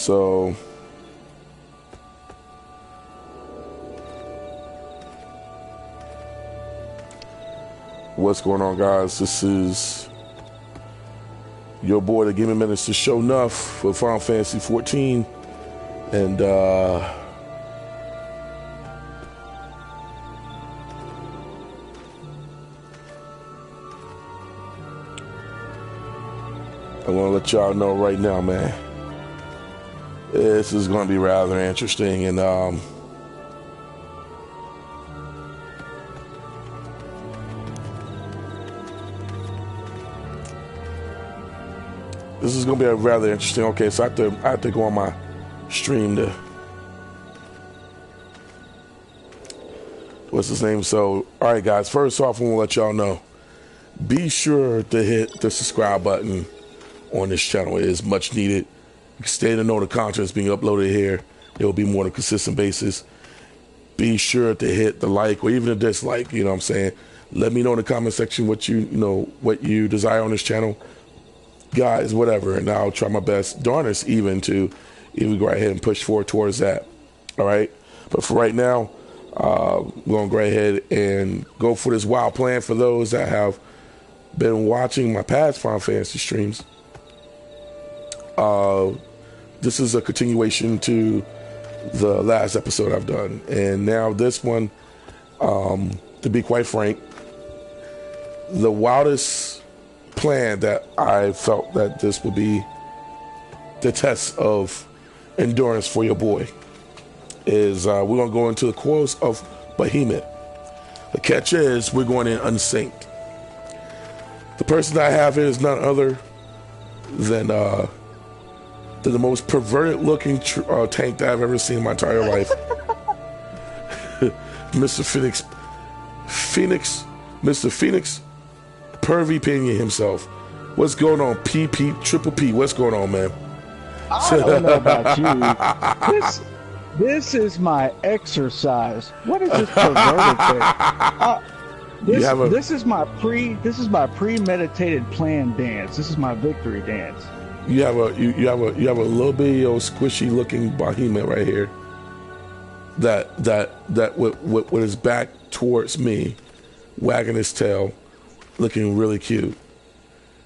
So what's going on, guys? This is your boy, the Gaming Minister, Sho'Nuff for Final Fantasy 14, and I want to let y'all know right now, man, this is going to be rather interesting, and this is going to be a rather interesting. Okay, so I have to go on my stream to, what's his name? So, all right, guys, first off, I want to let y'all know, be sure to hit the subscribe button on this channel. It is much needed. You can stay to know the content that's being uploaded here. It will be more on a consistent basis. Be sure to hit the like or even a dislike, you know what I'm saying? Let me know in the comment section what what you desire on this channel. Guys, whatever, and I'll try my best, darn us even, to even go right ahead and push forward towards that. All right? But for right now, we're going to go ahead and go for this wild plan. For those that have been watching my past Final Fantasy streams, this is a continuation to the last episode I've done, and now this one, to be quite frank, the wildest plan that I felt that this would be the test of endurance for your boy is we're gonna go into the Coils of Bahamut. The catch is we're going in Unsynced. The person that I have here is none other than the most perverted looking tank that I've ever seen in my entire life. Mr. Phoenix Pinion himself. What's going on? Triple P, what's going on, man? I don't know about you. This is my exercise. What is this perverted thing? This is my premeditated plan dance. This is my victory dance. You have a little bitty old squishy looking Bahamut right here. That with his back towards me, wagging his tail, looking really cute,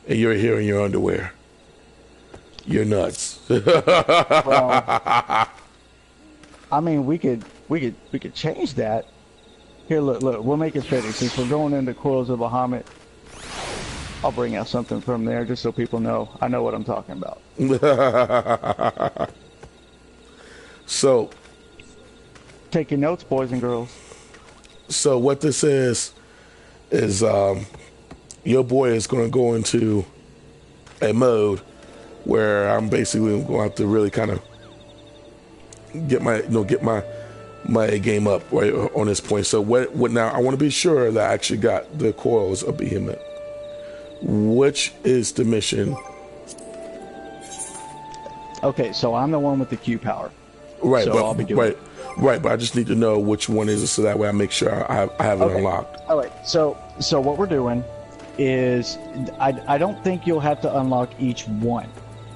and you're here in your underwear. You're nuts. Well, I mean, we could change that. Here, look, we'll make it fitting. Since we're going into Coils of Bahamut, I'll bring out something from there just so people know I know what I'm talking about. So, take your notes, boys and girls. So what this is your boy is going to go into a mode where I'm basically going to have to really kind of get my game up right on this point. So what now? I want to be sure that I actually got the Coils of Bahamut. Which is the mission? Okay, so I'm the one with the Q power. Right, so but I'll be doing right, but I just need to know which one is it so that way I make sure I have it unlocked. All right, so what we're doing is I don't think you'll have to unlock each one.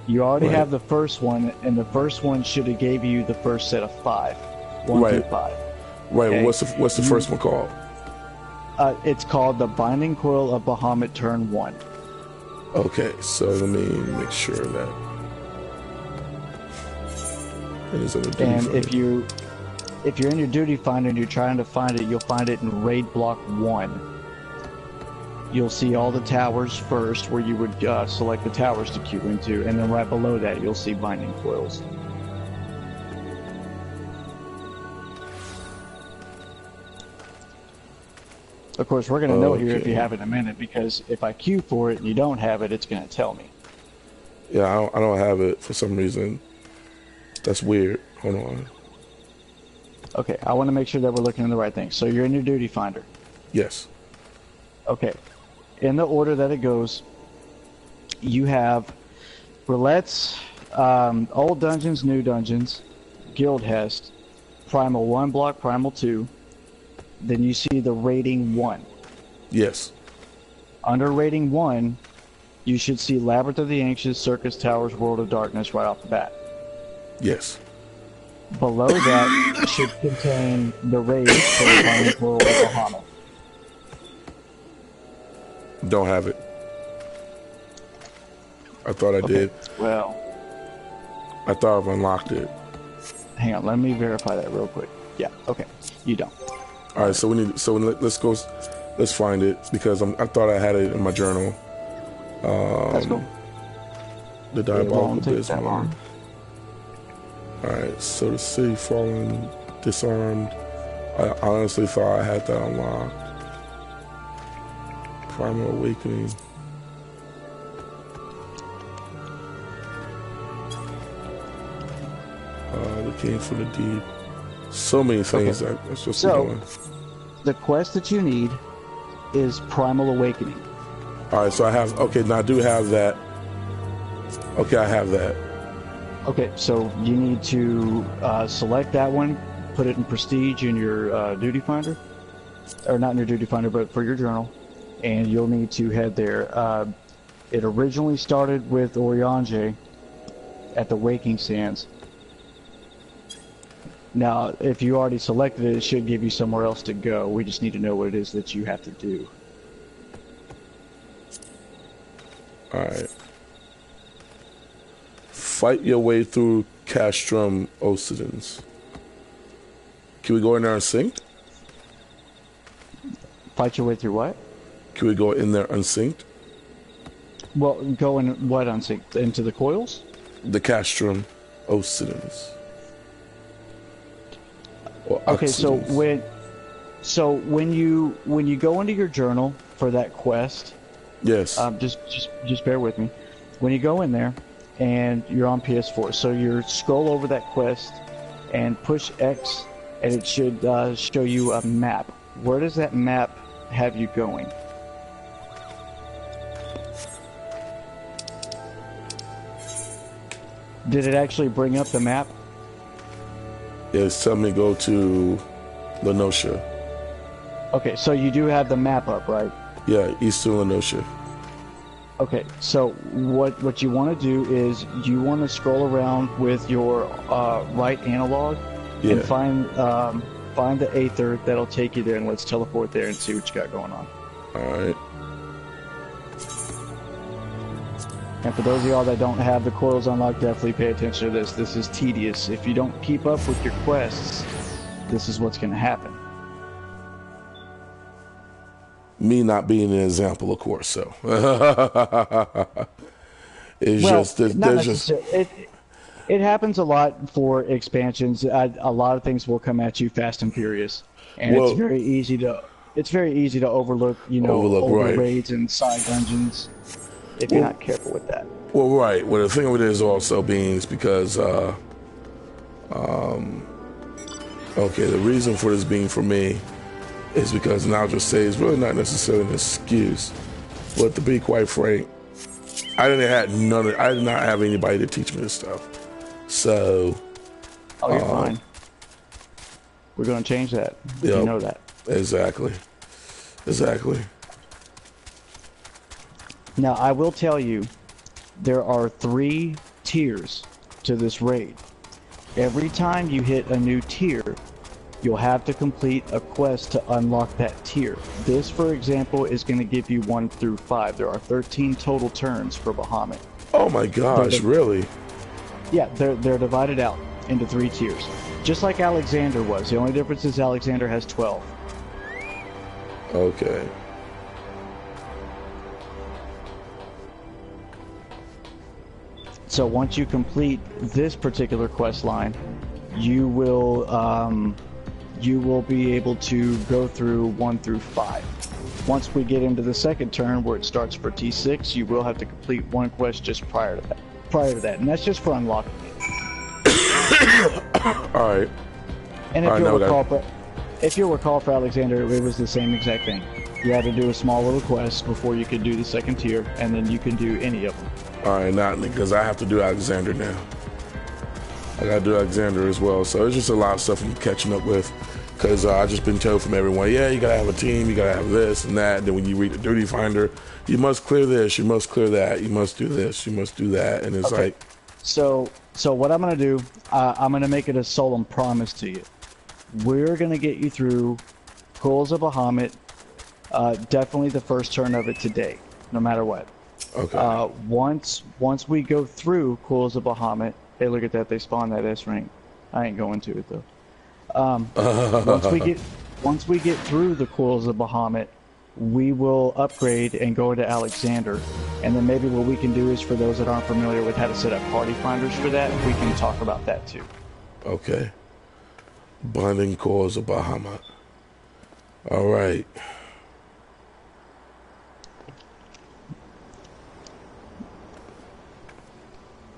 You already have the first one, and the first one should have gave you the first set of 5. 1 through 5. Right. Okay? What's the first one called? It's called the Binding Coil of Bahamut Turn 1. Okay, so let me make sure that it is in the duty and finder. if you're in your duty finder and you're trying to find it, you'll find it in Raid Block 1. You'll see all the towers first, where you would select the towers to queue into, and then right below that you'll see Binding Coils. Of course, we're going to know here if you have it in a minute, because if I queue for it and you don't have it, it's going to tell me. Yeah, I don't have it for some reason. That's weird. Hold on. Okay, I want to make sure that we're looking at the right thing. So you're in your duty finder. Yes. Okay. In the order that it goes, you have Roulettes, Old Dungeons, New Dungeons, Guild Hest, Primal 1 block, Primal 2. Then you see the Rating 1. Yes. Under Rating 1, you should see Labyrinth of the Ancients, Circus Towers, World of Darkness right off the bat. Yes. Below that should contain the raid for the Bahamut Coils of Bahamut. Don't have it. I thought I did. Well, I thought I've unlocked it. hang on, let me verify that real quick. Yeah, okay, you don't. All right, so we need. So let's go. Let's find it because I thought I had it in my journal. That's cool. The diabolical It won't take that bismarck. long. All right, so the city fallen, disarmed. I honestly thought I had that unlocked. Primal awakening. The king for the deed. So many things that I'm supposed to be doing. The quest that you need is Primal Awakening. All right, so I have. Okay, now I do have that. Okay, I have that. Okay, so you need to select that one, put it in Prestige in your Duty Finder, or not in your Duty Finder, but for your journal, and you'll need to head there. It originally started with Oriange at the Waking Sands. Now, if you already selected it, it should give you somewhere else to go. We just need to know what it is that you have to do. Alright. Fight your way through Castrum Occidens. Can we go in there unsynced? Fight your way through what? Can we go in there unsynced? Well, go in what unsynced? Into the coils? The Castrum Occidens. Okay, so when you go into your journal for that quest, yes, just bear with me. When you go in there and you're on PS4, so you scroll over that quest and push X, and it should show you a map. Where does that map have you going? Did it actually bring up the map? Yeah, it's telling me to go to Lenosha. Okay, so you do have the map up, right? Yeah, Eastern Lenosha. Okay, so what you want to do is you want to scroll around with your right analog and find the Aether that'll take you there, and let's teleport there and see what you got going on. All right. And for those of y'all that don't have the coils unlocked, definitely pay attention to this. This is tedious. If you don't keep up with your quests, this is what's going to happen. Me not being an example, of course. So it's well, just there's just it happens a lot for expansions. A lot of things will come at you fast and furious, and it's very easy to overlook. You know, right. raids and side dungeons if you're not careful with that. Well, right. Well, the thing with it is also being because okay, the reason for this being for me is because, and I'll just say it's really not necessarily an excuse, but to be quite frank, I did not have anybody to teach me this stuff. So you're fine. We're going to change that. Yep, you know that. Exactly. Now, I will tell you, there are 3 tiers to this raid. Every time you hit a new tier, you'll have to complete a quest to unlock that tier. This, for example, is going to give you 1 through 5. There are 13 total turns for Bahamut. Oh my gosh, really? Yeah, they're divided out into 3 tiers. Just like Alexander was. The only difference is Alexander has 12. Okay. So once you complete this particular quest line, you will be able to go through 1 through 5. Once we get into the second turn where it starts for T6, you will have to complete 1 quest just prior to that, and that's just for unlocking it. All right. And if you'll recall for Alexander, it was the same exact thing. You had to do a small little quest before you could do the second tier, and then you can do any of them. All right, not because I have to do Alexander now. I got to do Alexander as well. So it's just a lot of stuff I'm catching up with because I've just been told from everyone, yeah, you got to have a team, you got to have this and that. And then when you read the duty finder, you must clear this, you must clear that, you must do this, you must do that. And it's like, So what I'm gonna do, I'm gonna make it a solemn promise to you. We're gonna get you through Coils of Bahamut, definitely the first turn of it today, no matter what. Okay. Once we go through Coils of Bahamut, hey, look at that, they spawned that S rank. I ain't going to it though. Once we get through the Coils of Bahamut, we will upgrade and go into Alexander, and then maybe what we can do is, for those that aren't familiar with how to set up party finders for that, we can talk about that too. Okay. Binding Coils of Bahamut. All right.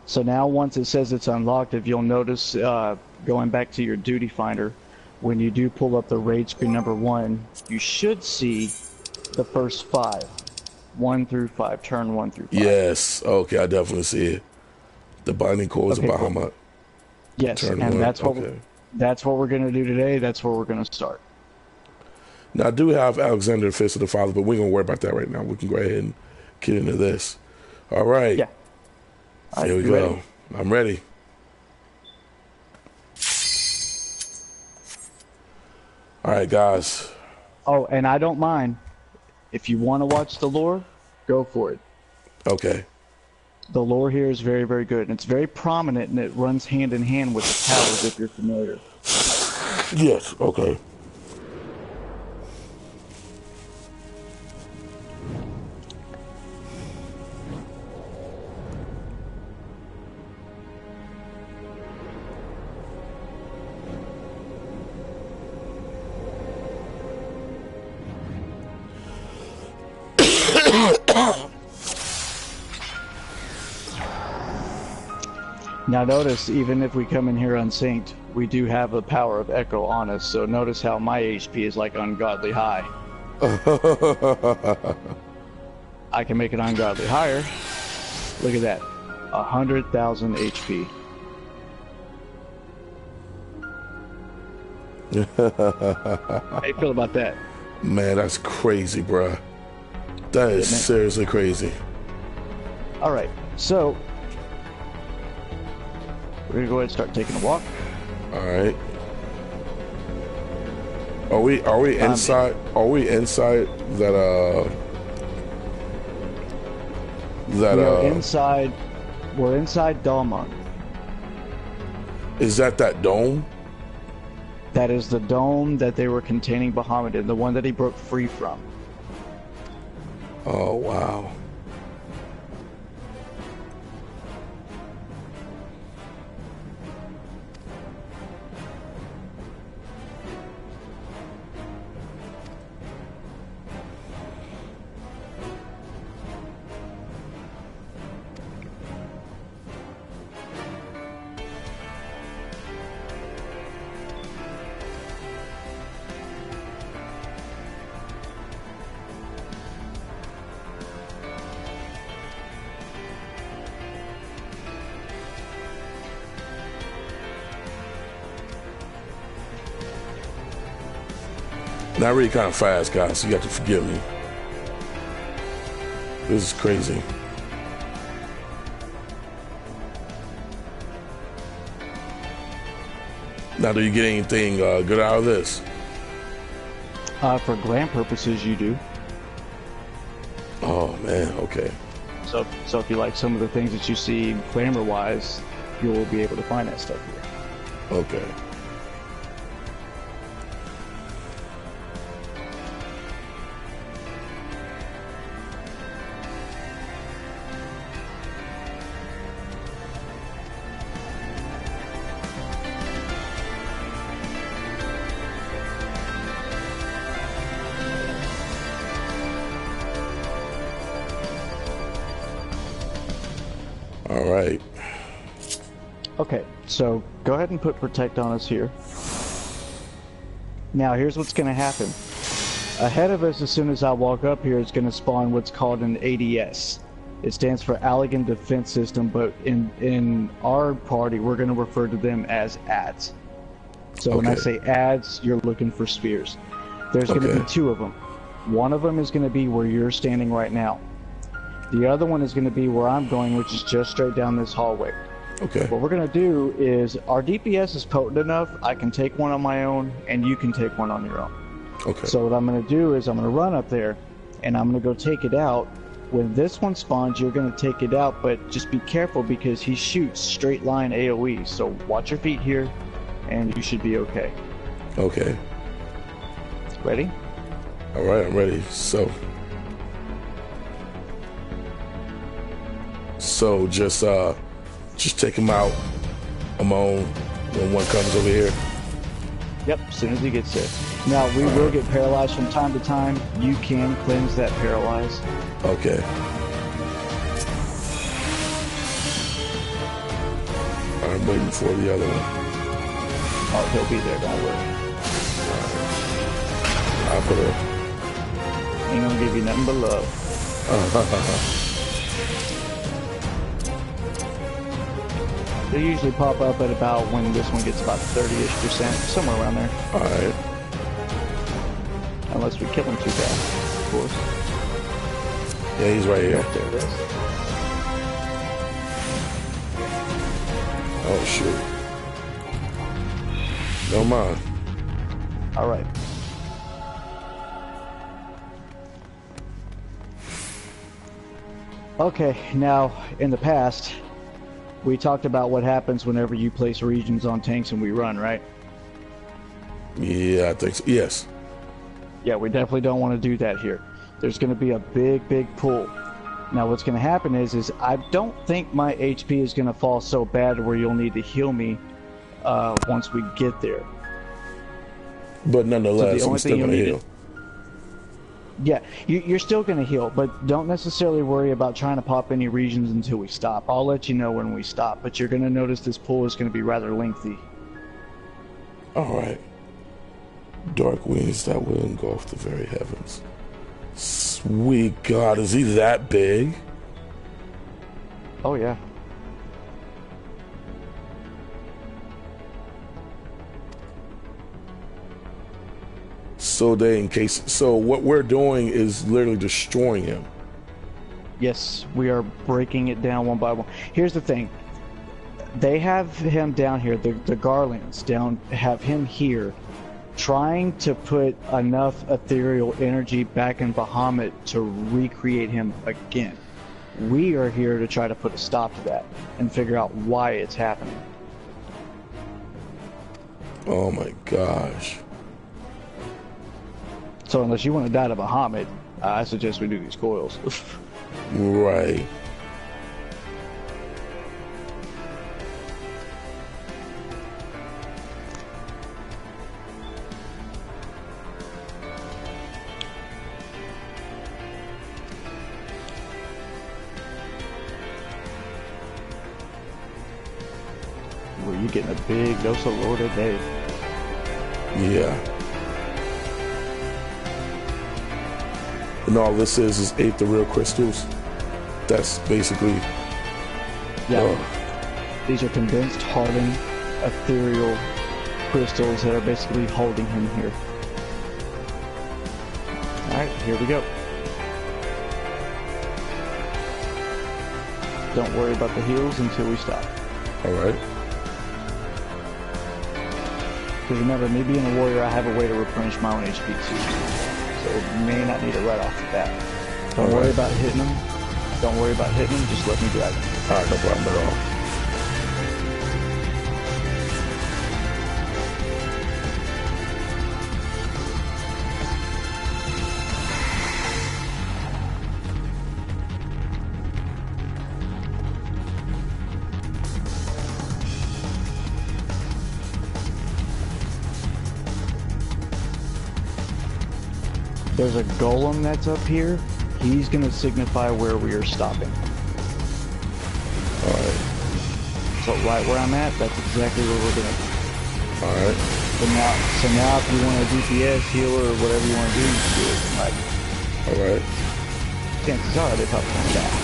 So now once it says it's unlocked, if you'll notice, going back to your duty finder, when you do pull up the raid screen number 1, you should see the first 5. 1 through 5, turn 1 through 5. Yes. Okay, I definitely see it. The Binding Coils of Bahamut. Cool. Yes, turn and 1. that's what we're going to do today. That's where we're going to start. Now, I do have Alexander, the Fist of the Father, but we ain't going to worry about that right now. We can go ahead and get into this. All right. Yeah. All right, here we go. ready? I'm ready. All right, guys. Oh, and I don't mind. If you want to watch the lore, go for it. Okay. The lore here is very, very good. And it's very prominent, and it runs hand in hand with the powers, if you're familiar. Yes, okay. Now notice, even if we come in here unsynced, we do have the power of Echo on us, so notice how my HP is like ungodly high. I can make it ungodly higher. Look at that. 100,000 HP. How you feel about that? Man, that's crazy, bruh. That is seriously crazy. Alright, so we're gonna go ahead and start taking a walk. Alright. Are we inside that we're inside Dalmon. Is that dome? That is the dome that they were containing Bahamut in, the one that he broke free from. Oh, wow. And I read kind of fast, guys, so you have to forgive me. This is crazy. Now, do you get anything good out of this? For glam purposes, you do. Oh, man, okay. So if you like some of the things that you see glamour-wise, you'll be able to find that stuff here. Okay. All right. Okay, so go ahead and put protect on us here. Now here's what's going to happen. Ahead of us, as soon as I walk up here, it's going to spawn what's called an ADS. It stands for Allegan Defense System, but in our party, we're going to refer to them as ads. So when I say ads, you're looking for spears. There's going to be 2 of them. One of them is going to be where you're standing right now. The other one is going to be where I'm going, which is just straight down this hallway. Okay. What we're gonna do is, our DPS is potent enough, I can take one on my own, and you can take one on your own. Okay. So what I'm gonna do is I'm gonna run up there, and I'm gonna go take it out. When this one spawns, you're gonna take it out, but just be careful because he shoots straight line AoE. So watch your feet here, and you should be okay. Okay. Ready? All right, I'm ready. So just take him out on my own when one comes over here. Yep, as soon as he gets there. Now, we will get paralyzed from time to time. You can cleanse that paralyze. Okay. I'm waiting for the other one. Oh, he'll be there, don't worry. I'll put her. Ain't gonna give you nothing but love. They usually pop up at about when this one gets about 30-ish%, somewhere around there. Alright. Unless we kill him too fast, of course. Yeah, he's right here. There it is. Oh, shoot. Don't mind. Alright. Okay, now, in the past, we talked about what happens whenever you place regions on tanks and we run, right? Yeah, I think so. Yes. Yeah, we definitely don't want to do that here. There's going to be a big pull. Now what's going to happen is I don't think my HP is going to fall so bad where you'll need to heal me once we get there. But nonetheless, So I'm still going to heal. Yeah, you're still going to heal, but don't necessarily worry about trying to pop any regions until we stop. I'll let you know when we stop, but you're going to notice this pull is going to be rather lengthy. Alright. Dark wings that will engulf the very heavens. Sweet God, is he that big? Oh yeah. So what we're doing is literally destroying him. Yes, we are breaking it down one by one. Here's the thing. They have him down here, the Garlands have him here, trying to put enough ethereal energy back in Bahamut to recreate him again. We are here to try to put a stop to that and figure out why it's happening. Oh my gosh. So unless you want to die to Bahamut, I suggest we do these coils. Right. Were you getting a big dose of Lord today? Yeah. And all this is 8 the real crystals. That's basically. Yeah. These are condensed, hardened, ethereal crystals that are basically holding him here. Alright, here we go. Don't worry about the heals until we stop. Alright. Because remember, me being a warrior, I have a way to replenish my own HP too. So may not need it right off the bat. Don't worry about hitting them. Don't worry about hitting them, just let me drag them. Alright, no problem at all. There's a golem that's up here. He's going to signify where we are stopping. Alright. So right where I'm at, that's exactly where we're going to be. Alright. So now if you want a DPS, healer, or whatever you want to do, you can do it. Like, Alright. chances are they probably going to die.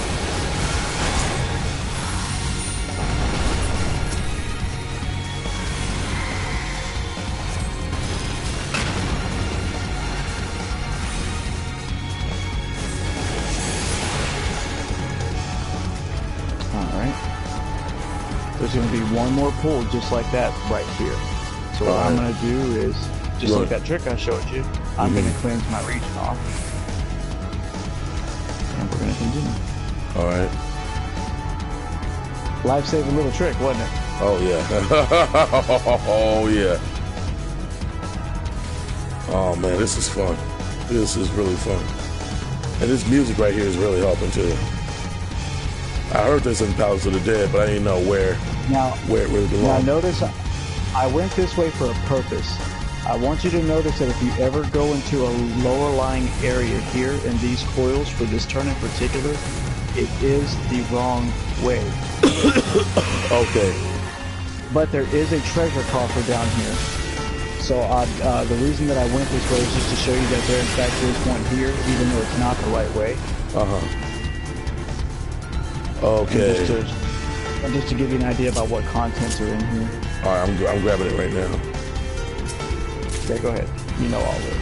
there's going to be one more pull just like that right here. So what I'm going to do is, just like that trick I showed you, I'm going to cleanse my region off. And we're going to continue. Alright. Life-saving little trick, wasn't it? Oh, yeah. Oh, yeah. Oh, man, this is fun. This is really fun. And this music right here is really helping, too. I heard this in Palace of the Dead, but I didn't know where it really belonged. Now, notice I went this way for a purpose. I want you to notice that if you ever go into a lower-lying area here in these coils, for this turn in particular, it is the wrong way. Okay. But there is a treasure coffer down here. So the reason that I went this way is just to show you that there in fact is one here, even though it's not the right way. Okay. And just to give you an idea about what contents are in here. Alright, I'm grabbing it right now. Okay, go ahead. You know all of it.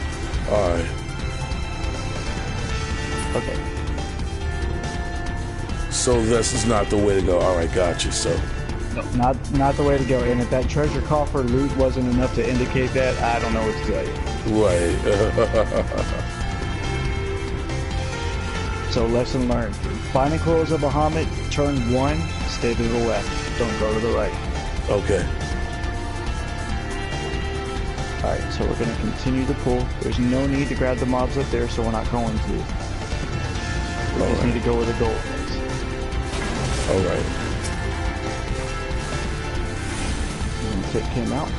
Alright. Okay. So this is not the way to go. Alright, got you. So not the way to go. And if that treasure coffer loot wasn't enough to indicate that, I don't know what to tell you. Right. So lesson learned. Finding Coils of Bahamut, turn 1, stay to the left. Don't go to the right. Okay. Alright, so we're going to continue to pull. There's no need to grab the mobs up there, so we're not going to. We just need to go where the gold is. Alright. And the tip came out.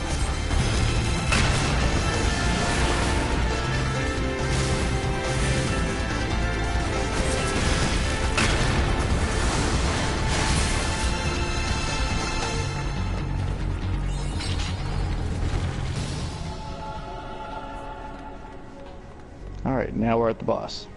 Alright, now we're at the boss.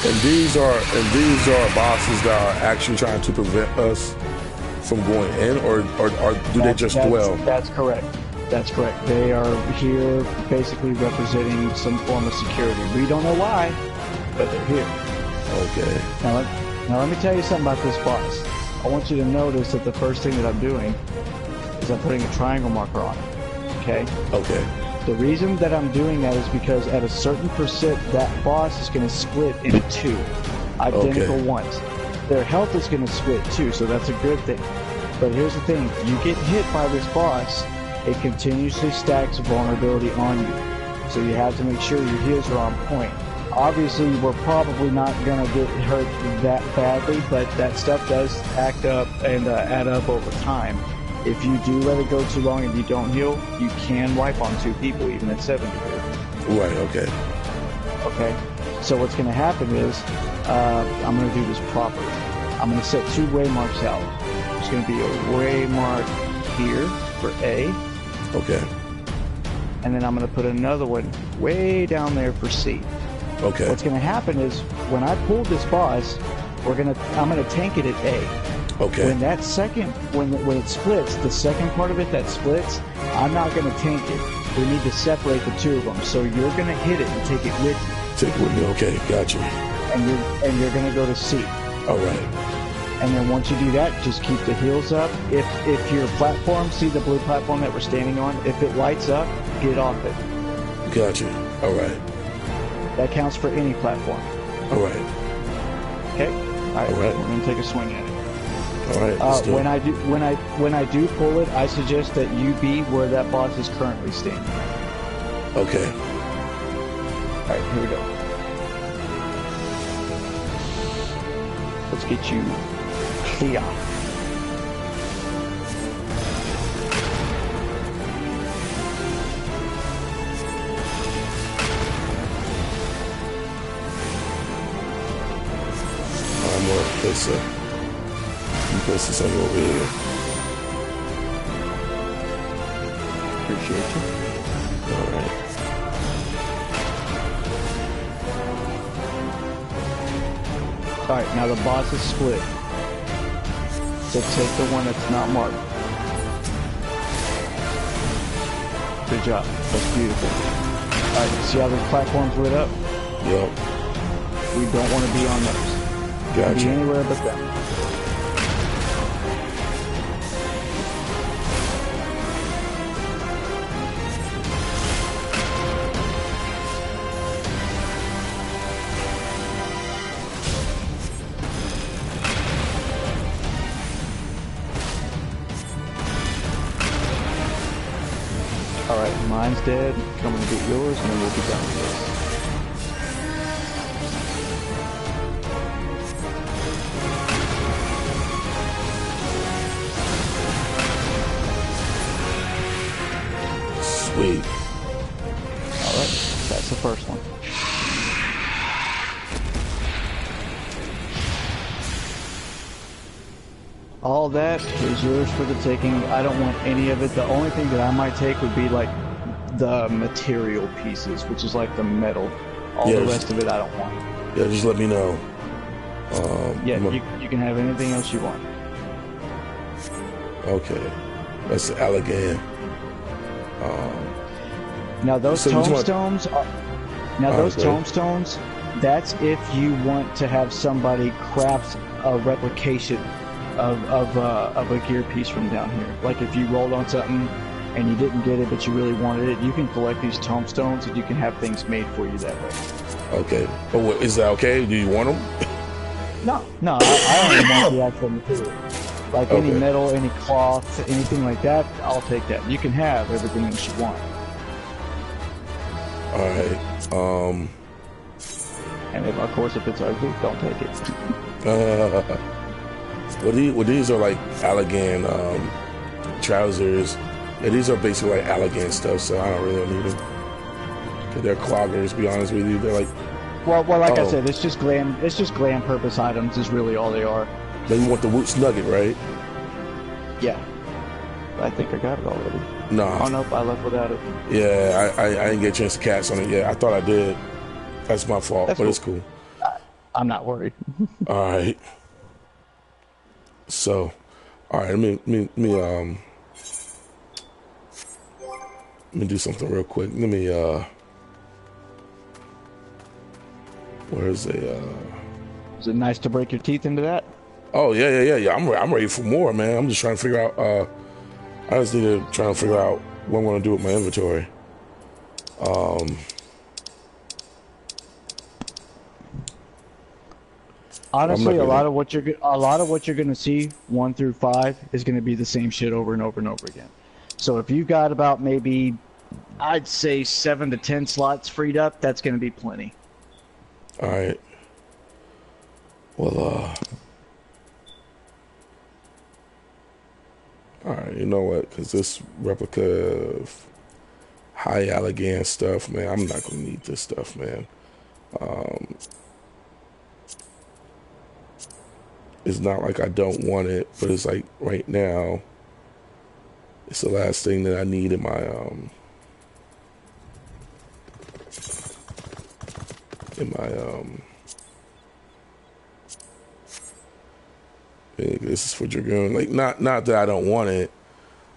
And these are bosses that are actually trying to prevent us from going in, or do they just dwell? That's correct. That's correct. They are here basically representing some form of security. We don't know why, but they're here. Okay. Now let me tell you something about this boss. I want you to notice that the first thing that I'm doing is I'm putting a triangle marker on it. Okay? Okay. The reason that I'm doing that is because at a certain percent, that boss is going to split into two. Identical ones. Their health is going to split too, so that's a good thing. But here's the thing. You get hit by this boss, it continuously stacks vulnerability on you. So you have to make sure your heals are on point. Obviously, we're probably not going to get hurt that badly, but that stuff does act up and add up over time. If you do let it go too long and you don't heal, you can wipe on 2 people, even at 7 degree. Right, okay. Okay, so what's going to happen is, I'm going to do this properly. I'm going to set 2 waymarks out. There's going to be a waymark here for A. Okay. And then I'm going to put another one way down there for C. Okay. What's going to happen is, when I pull this boss, I'm going to tank it at A. Okay. When that second, when it splits, the second part of it that splits, I'm not going to tank it. We need to separate the 2 of them. So you're going to hit it and take it with you. Take it with me. Okay, got you. And you're going to go to C. All right. And then once you do that, just keep the heals up. If your platform, see the blue platform that we're standing on, if it lights up, get off it. Got you. All right. That counts for any platform. All right. Okay. All right. We're going to take a swing at it. All right. Let's do it. When I do pull it, I suggest that you be where that boss is currently standing. Okay. All right. Here we go. Let's get you clear. I'm going to place this on over here. Appreciate you. All right. All right, now the boss is split. So take the one that's not marked. Good job. That's beautiful. Alright, you see how those platforms lit up? Yep. We don't want to be on those. Gotcha. Be anywhere but that. Alright, mine's dead. Coming to get yours, and then we'll be done with this. Sweet. Alright, that's the first one. All that is yours for the taking. I don't want any of it. The only thing that I might take would be like the material pieces, which is like the metal. All the rest of it I don't want. Yeah, just let me know. Yeah, you can have anything else you want. Okay. That's the Allegan. Now those tombstones are, tombstones, that's if you want to have somebody craft a replication of a gear piece from down here. Like if you rolled on something and you didn't get it but you really wanted it, you can collect these tombstones and you can have things made for you that way. Okay. But what, is that okay? Do you want them? No, I only want the actual material. Like any metal, any cloth, anything like that, I'll take that. You can have everything that you want. Alright. And if, of course, if it's ugly, don't take it. Well, these are like Allegan trousers. Yeah, these are basically like Allegan stuff, so I don't really need them. Cause they're cloggers, to be honest with you. They're like... Well, like I said, it's just glam purpose items is really all they are. Then you want the Woots Nugget, right? Yeah. I think I got it already. No. Oh, nope, I left without it. Yeah, I didn't get a chance to cast on it yet. I thought I did. That's my fault, but it's cool. I'm not worried. All right. So, all right, let me do something real quick. Let me, where's the, Is it nice to break your teeth into that? Oh, yeah. I'm ready for more, man. I'm just trying to figure out, I just need to try and figure out what I'm going to do with my inventory. Honestly, a lot of what you're going to see 1 through 5 is going to be the same shit over and over and over again. So if you've got about maybe, I'd say 7 to 10 slots freed up, that's going to be plenty. All right. Well, all right, you know what? Because this replica of high Allegan stuff, man, I'm not going to need this stuff, man. It's not like I don't want it, but it's like right now, it's the last thing that I need in my, this is for Dragoon. Like, not that I don't want it,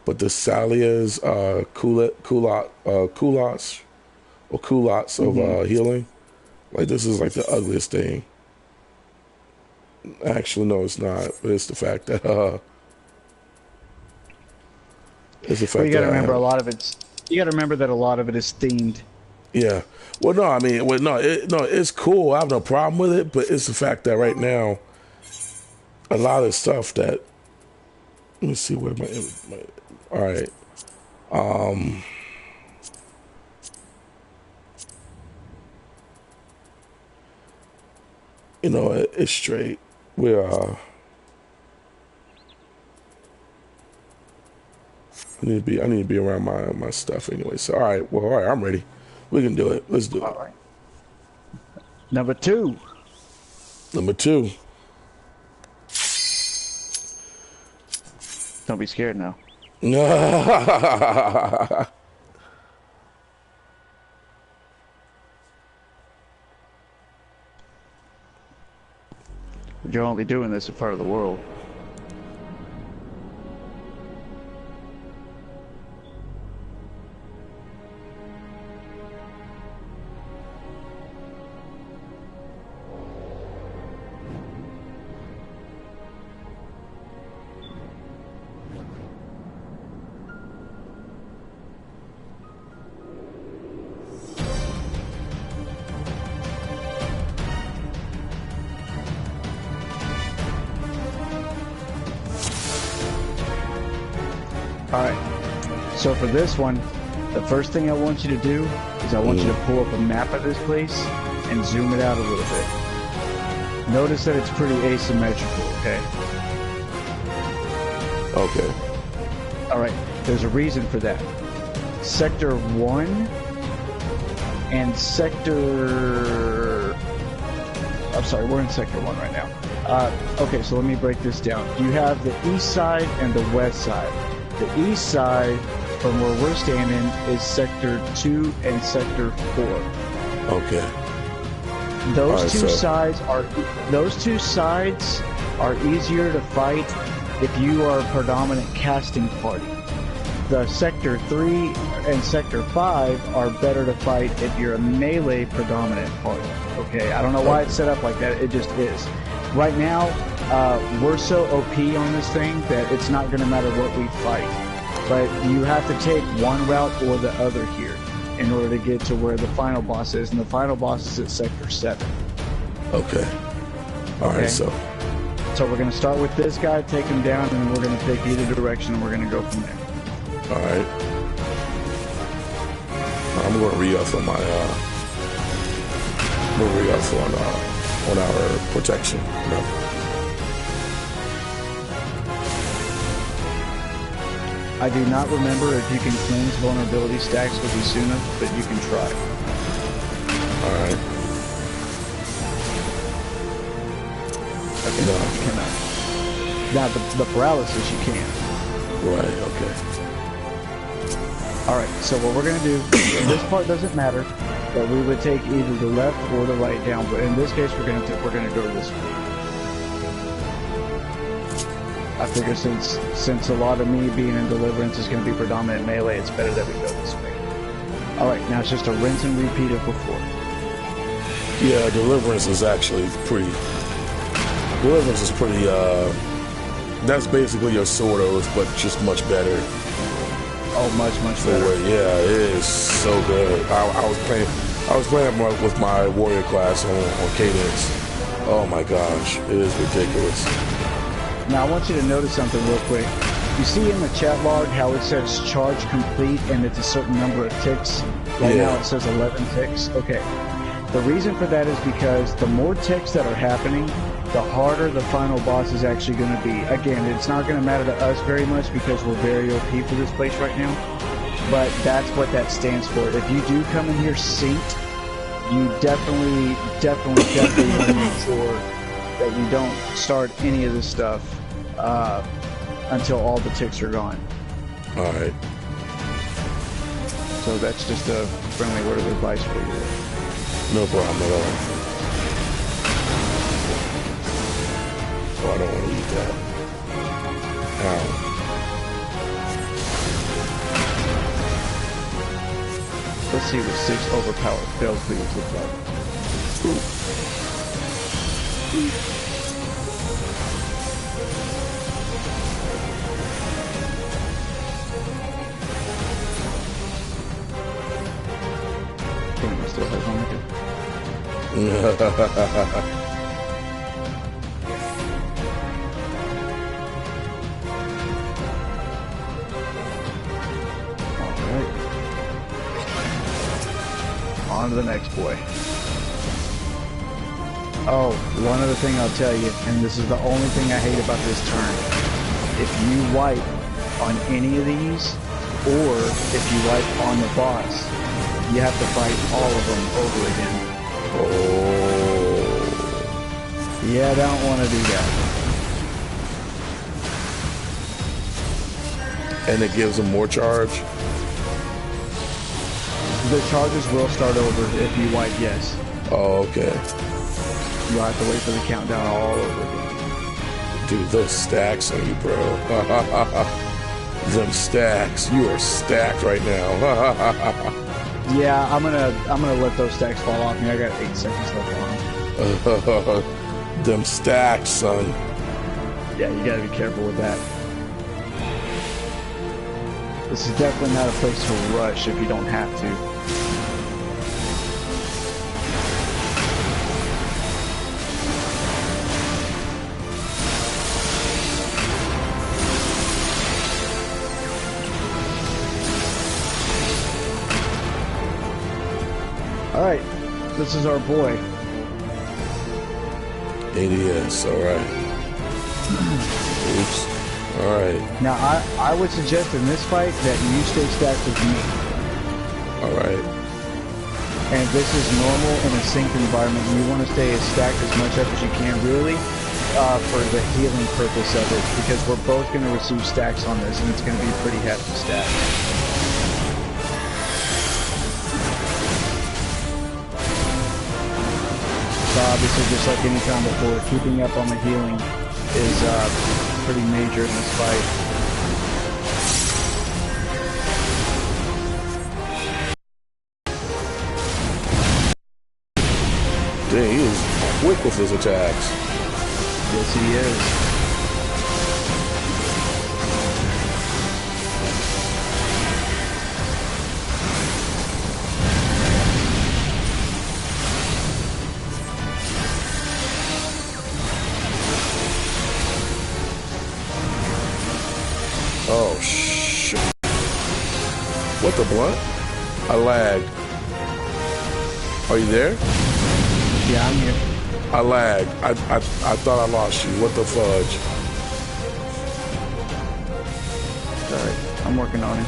but the Salia's culottes of healing. Like, this is like the ugliest thing. Actually, no, it's not. But it's the fact that it's the fact well, you gotta that remember a lot of it's. You gotta remember that a lot of it is themed. Yeah. Well, no, I mean, it's cool. I have no problem with it, but it's the fact that right now, a lot of stuff that. Let me see where my all right. You know, it's straight. We're I need to be around my stuff anyway. So all right, I'm ready. We can do it. Let's do it. All right. Number 2. Don't be scared now. You're only doing this in front of the world. Alright, so for this one, the first thing I want you to do is I want you to pull up a map of this place and zoom it out a little bit. Notice that it's pretty asymmetrical, okay? Okay. Alright, there's a reason for that. Sector 1 and Sector... I'm sorry, we're in Sector 1 right now. Okay, so let me break this down. You have the east side and the west side. The east side, from where we're standing, is Sector 2 and Sector 4. Okay. Those two sides are easier to fight if you are a predominant casting party. The Sector 3 and Sector 5 are better to fight if you're a melee predominant party. Okay, I don't know why it's set up like that, it just is. Right now, we're so OP on this thing that it's not going to matter what we fight. But you have to take one route or the other here in order to get to where the final boss is, and the final boss is at Sector 7. Okay. Alright, so we're going to start with this guy, take him down, and then we're going to pick either direction, and we're going to go from there. Alright. I'm going to re-up on my, on our protection, you know. I do not remember if you can cleanse vulnerability stacks with Sho'Nuff, but you can try. Alright. Okay, no, you cannot. Now, the paralysis you can. Right, okay. Alright, so what we're going to do, and this part doesn't matter, but we would take either the left or the right down, but in this case we're going to go this way. I figure since a lot of me being in Deliverance is going to be predominant melee, it's better that we go this way. Alright, now it's just a rinse and repeat of before. Yeah, Deliverance is actually pretty... Deliverance is pretty, that's basically your Sword Oath, but just much better. Oh, much better. Yeah, it is so good. I was playing with my warrior class on Cadence. Oh my gosh, it is ridiculous. Now I want you to notice something real quick. You see in the chat log how it says charge complete and it's a certain number of ticks? Right now it says 11 ticks. Okay. The reason for that is because the more ticks that are happening, the harder the final boss is actually going to be. Again, it's not going to matter to us very much because we're very OP for this place right now. But that's what that stands for. If you do come in here synced, you definitely want to make sure that you don't start any of this stuff until all the ticks are gone. Alright. So that's just a friendly word of advice for you. No problem at all. Oh, I don't want to eat that. Ow. Let's see what 6 overpowered fails leads look like. Ooh. Damn, I still have one again. On to the next boy. Oh, one other thing I'll tell you, and this is the only thing I hate about this turn. If you wipe on any of these, or if you wipe on the boss, you have to fight all of them over again. Oh. Yeah, I don't want to do that. And it gives them more charge? The charges will start over if you wipe, yes. Oh, okay. You'll have to wait for the countdown all over again. Dude, those stacks on you, bro. Them stacks. You are stacked right now. Yeah, I'm gonna let those stacks fall off me. I got 8 seconds left on them. Them stacks, son. Yeah, you gotta be careful with that. This is definitely not a place to rush if you don't have to. this is our boy. ADS, alright. Oops. Alright. Now, I would suggest in this fight that you stay stacked with me. Alright. And this is normal in a synced environment. You want to stay as stacked as much up as you can, really, for the healing purpose of it, because we're both going to receive stacks on this, and it's going to be a pretty hefty stack. So obviously, just like any time before, keeping up on the healing is pretty major in this fight. Dang, he is quick with his attacks. Yes, he is. Oh, shit. What the blunt? I lagged. Are you there? Yeah, I'm here. I lagged. I thought I lost you. What the fudge? Alright, I'm working on it.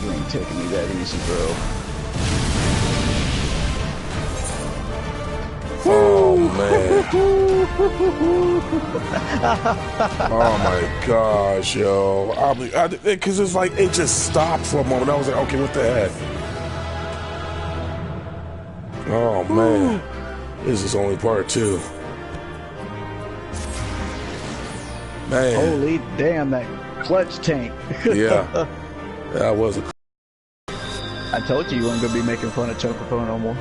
You ain't taking me that easy, bro. Oh, man. Oh, my gosh, yo. Because it's like, it just stopped for a moment. I was like, okay, what the heck? Oh, man. This is only part 2. Man. Holy damn, that clutch tank. Yeah. That was a... I told you weren't going to be making fun of Chocopo no more.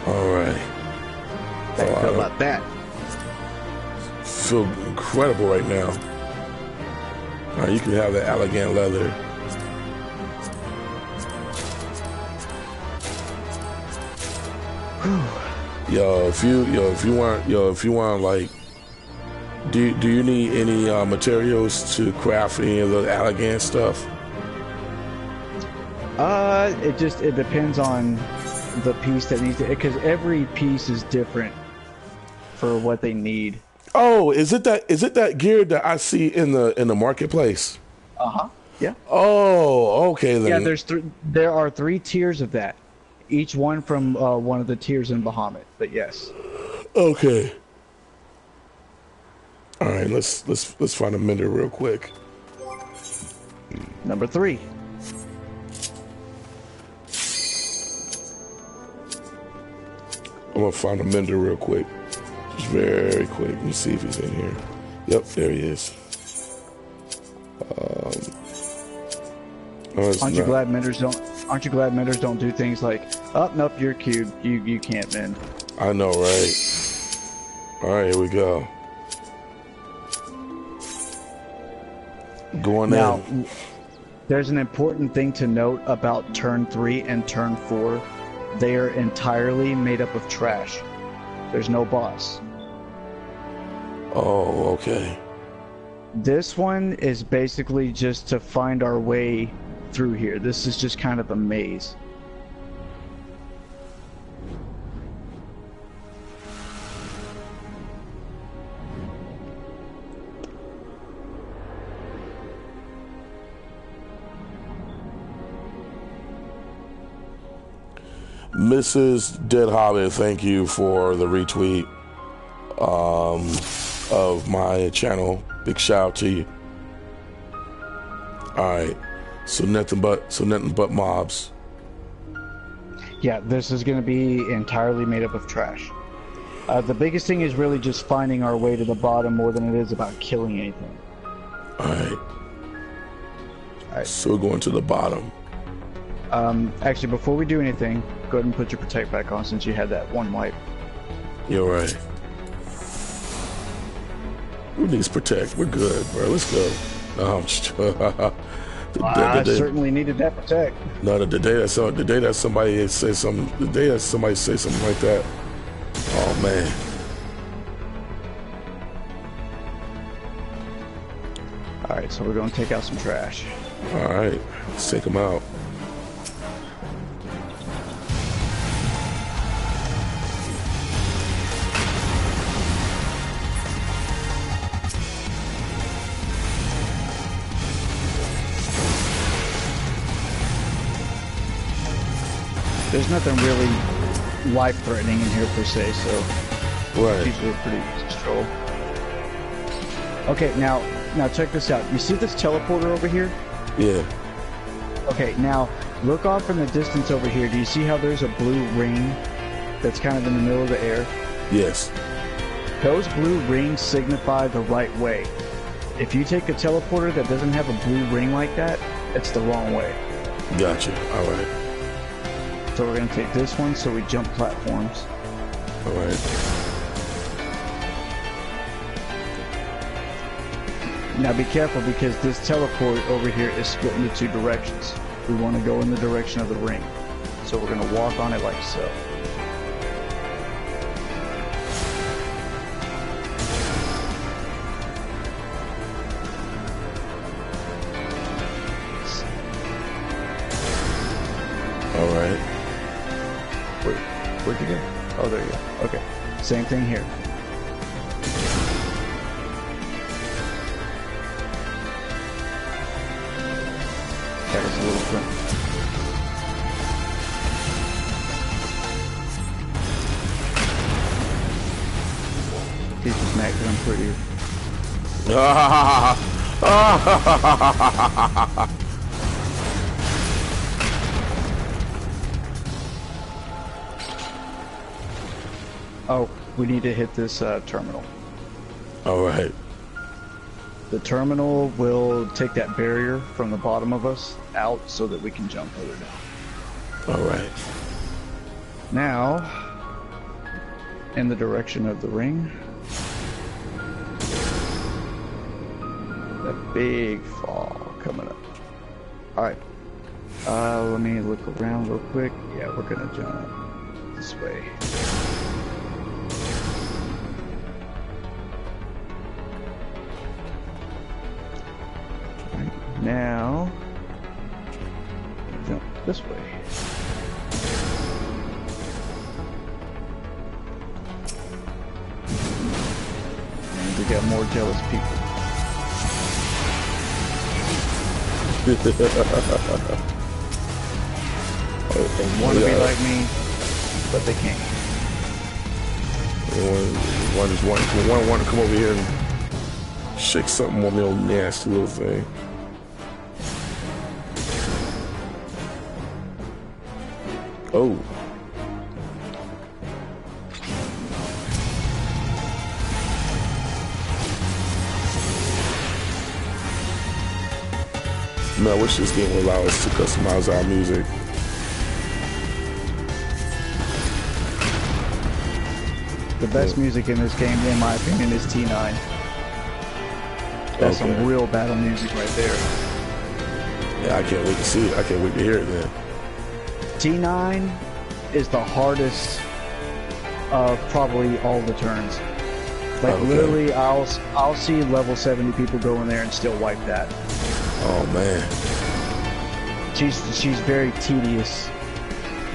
Alright. How you feel about that? Feel incredible right now. Alright, you can have that elegant leather. If you want like, do you need any materials to craft any of the elegant stuff? It depends on the piece that needs it, because every piece is different for what they need. Oh, is it that gear that I see in the marketplace? Yeah. Oh, okay then. Yeah, there are 3 tiers of that, each one from one of the tiers in Bahamut. But yes. Okay. All right, let's find a mender real quick. Number 3. I'm gonna find a mender real quick, just very quick. Let me see if he's in here. Yep, there he is. Aren't you glad menders don't do things like, oh nope, you're cube, you can't mend. I know, right? All right, here we go. Going now, in. There's an important thing to note about turn 3 and turn 4. They are entirely made up of trash. There's no boss. Oh, okay. This one is basically just to find our way through here. This is just kind of a maze. Mrs. Dead Hobbit, thank you for the retweet of my channel. Big shout out to you. All right, so nothing but mobs. Yeah, this is going to be entirely made up of trash. The biggest thing is really just finding our way to the bottom more than it is about killing anything. All right. So we're going to the bottom. Actually, before we do anything, go ahead and put your protect back on since you had that one wipe. You're right. Who needs protect? We're good, bro. Let's go. No, I'm just, I certainly needed that protect. No, the day that somebody say something, the day that somebody say something like that. Oh man. All right, so we're going to take out some trash. All right, let's take them out. There's nothing really life-threatening in here per se, so right. Usually pretty easy to control. Okay, now check this out. You see this teleporter over here? Yeah. Okay, now look off in the distance over here. Do you see how there's a blue ring that's kind of in the middle of the air? Yes. Those blue rings signify the right way. If you take a teleporter that doesn't have a blue ring like that, it's the wrong way. Gotcha. All right. So we're going to take this one so we jump platforms. All right. Now be careful because this teleport over here is split into two directions. We want to go in the direction of the ring. So we're going to walk on it like so. All right. Where'd you go? Oh, there you go. Okay. Same thing here. That was a little friend. He's just mad because I'm prettier. Oh, we need to hit this terminal. All right. The terminal will take that barrier from the bottom of us out so that we can jump further down. All right. Now, in the direction of the ring. That big fall coming up. Alright. Let me look around real quick. Yeah, we're gonna jump this way. Now, jump this way. And we got more jealous people. They want to be like me, but they can't. One want to come over here and shake something on the old nasty little thing. Oh. Man, I wish this game would allow us to customize our music. The best music in this game, in my opinion, is T9. That's some real battle music right there. Yeah, I can't wait to see it. I can't wait to hear it then. T9 is the hardest of probably all the turns. Like literally, I'll see level 70 people go in there and still wipe that. Oh man. She's very tedious,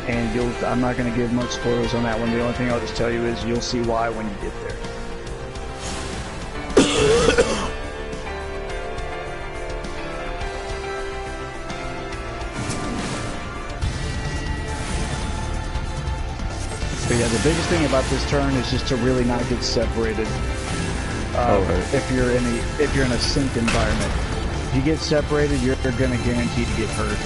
and I'm not going to give much spoilers on that one. The only thing I'll just tell you is you'll see why when you get there. But yeah, the biggest thing about this turn is just to really not get separated. If you're in a synced environment, if you get separated, you're going to guarantee to get hurt.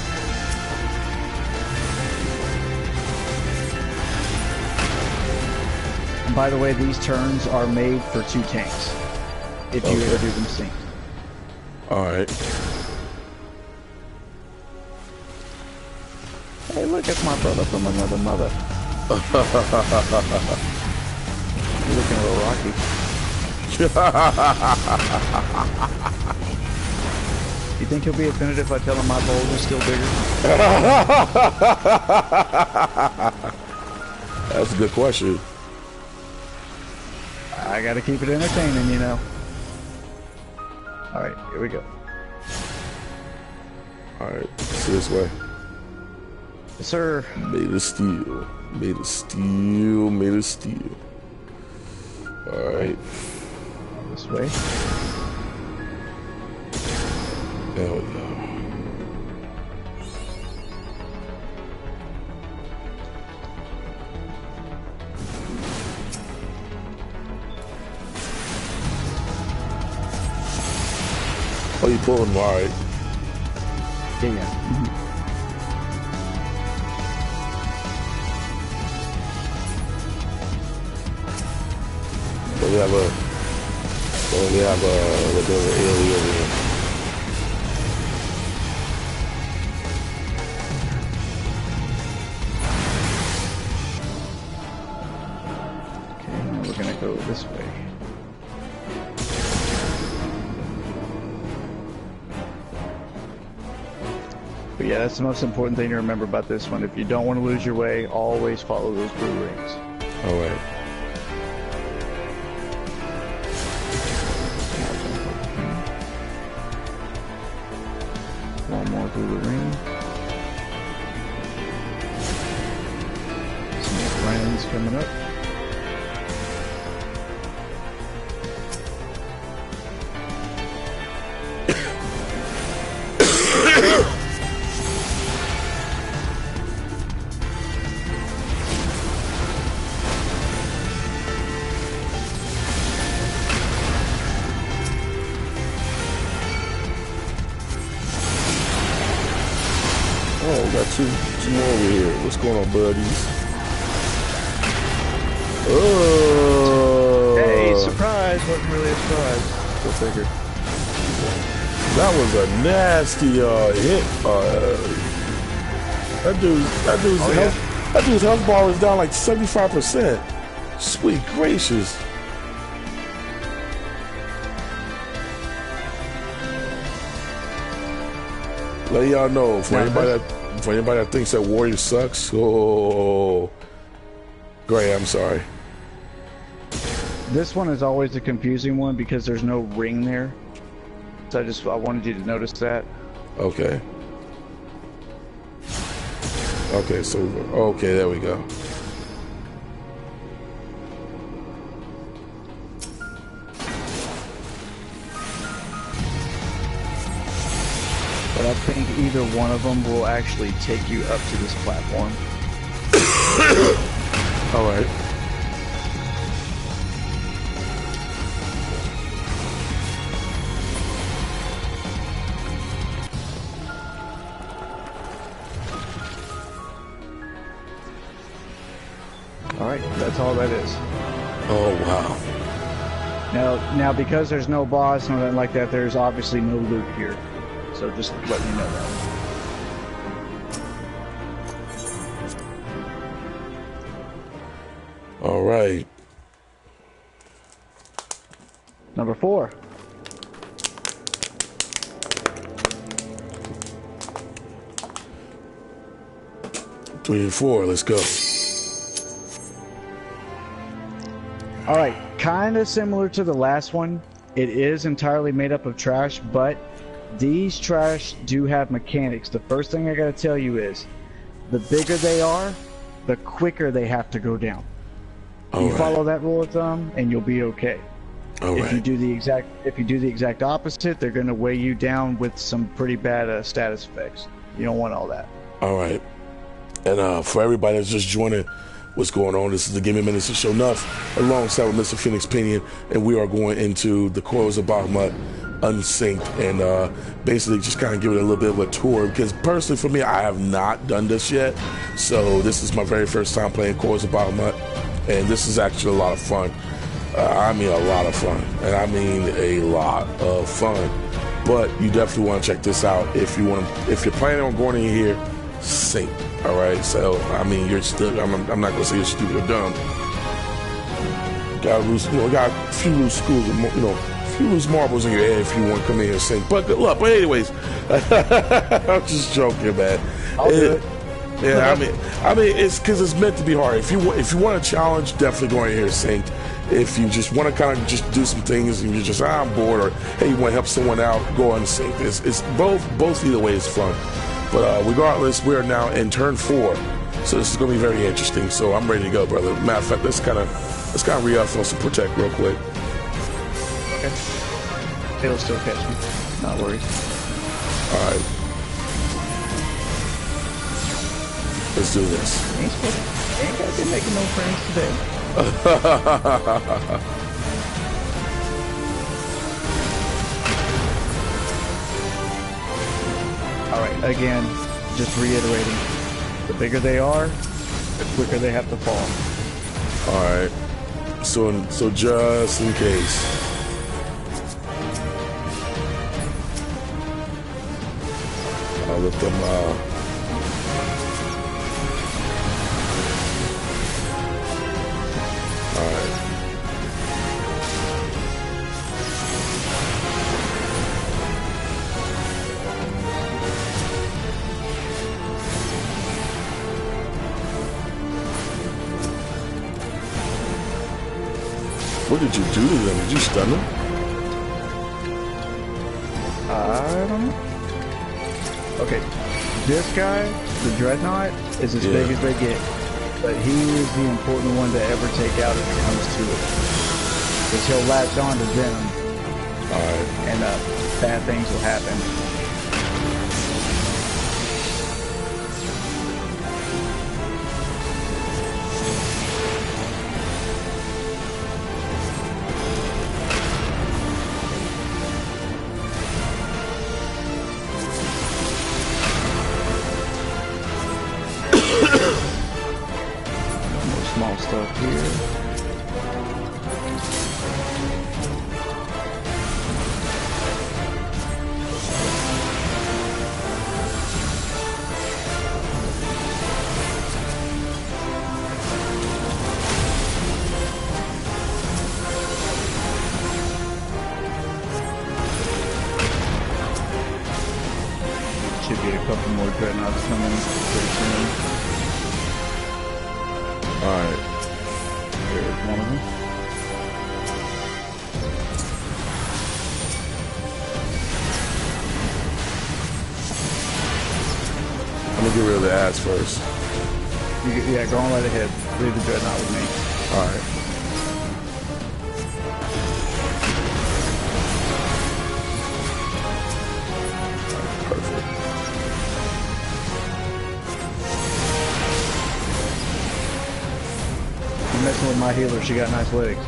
And by the way, these turns are made for 2 tanks. If you ever do them synced. All right. Hey, look, it's my brother from another mother. You're looking a little rocky. You think he'll be offended if I tell him my bowl is still bigger? That's a good question. I gotta keep it entertaining, you know. Alright, here we go. Alright, it's this way. Yes, sir. Made of steel. Made of steel. Made of steel. Alright. This way. There we go. Oh, you pulling them, all right. Yeah. So we have a little bit of an alien over here. Okay, now we're gonna go this way. But yeah, that's the most important thing to remember about this one. If you don't want to lose your way, always follow those blue rings. All right. One more through the ring. Some more friends coming up. Oh, got two more over here. What's going on, buddies? Oh! Hey, surprise! Wasn't really a surprise. Go figure. That was a nasty hit. That dude's health bar is down like 75%. Sweet gracious. Let y'all know, for anybody that thinks that Warrior sucks, oh, great, I'm sorry. This one is always a confusing one because there's no ring there. So I wanted you to notice that. Okay. Okay, so, okay, there we go. But I think either one of them will actually take you up to this platform. All right. All right, that's all that is. Oh, wow. Now because there's no boss, nothing like that, there's obviously no loot here. So just let me know that. All right. Number 4. Three and 4, let's go. All right, kind of similar to the last one. It is entirely made up of trash, but these trash do have mechanics. The first thing I gotta tell you is, the bigger they are, the quicker they have to go down. You follow that rule of thumb, and you'll be okay. If you do the exact opposite, they're gonna weigh you down with some pretty bad status effects. You don't want all that. All right. And for everybody that's just joining, what's going on? This is the Gaming Minutes of Sho'Nuff, alongside with Mr. Phoenix Pinion, and we are going into the Coils of Bahamut, Unsynced, and basically just kind of give it a little bit of a tour, because personally for me, I have not done this yet, so this is my very first time playing Coils of Bahamut, and this is actually a lot of fun. I mean a lot of fun, and I mean a lot of fun. But you definitely want to check this out if you're planning on going in here synced. All right, so I mean, you're still. I'm not gonna say you're stupid or dumb, got loose, got a few loose screws, a few loose marbles in your head if you want to come in here and sing. But good luck. But anyways, I'm just joking, man. I'll do it. Yeah, I mean, it's because it's meant to be hard. If you want a challenge, definitely go in here and sing. If you just want to kind of just do some things and you're just I'm bored, or hey, you want to help someone out, go on and sing. It's both either way is fun. But regardless, we are now in turn 4, so this is going to be very interesting. So I'm ready to go, brother. Matter of fact, let's kind of re-up on some protect real quick. Okay. It'll still catch me. Not worried. All right. Let's do this. Ain't got to be making no friends today. Alright, again, just reiterating. The bigger they are, the quicker they have to fall. Alright. So just in case. I'll let them What did you do to them? Did you stun them? I don't know. Okay, this guy, the Dreadnought, is as big as they get. But he is the important one to ever take out if it comes to it. Because he'll latch on to them. Alright. And bad things will happen. Small stuff here. Should be a couple more dreadnoughts coming pretty soon. Alright. There's one of them. I'm gonna get rid of the ads first. Yeah, go on right ahead. Leave the dreadnought with me. Alright. Perfect. Messing with my healer, she got nice legs.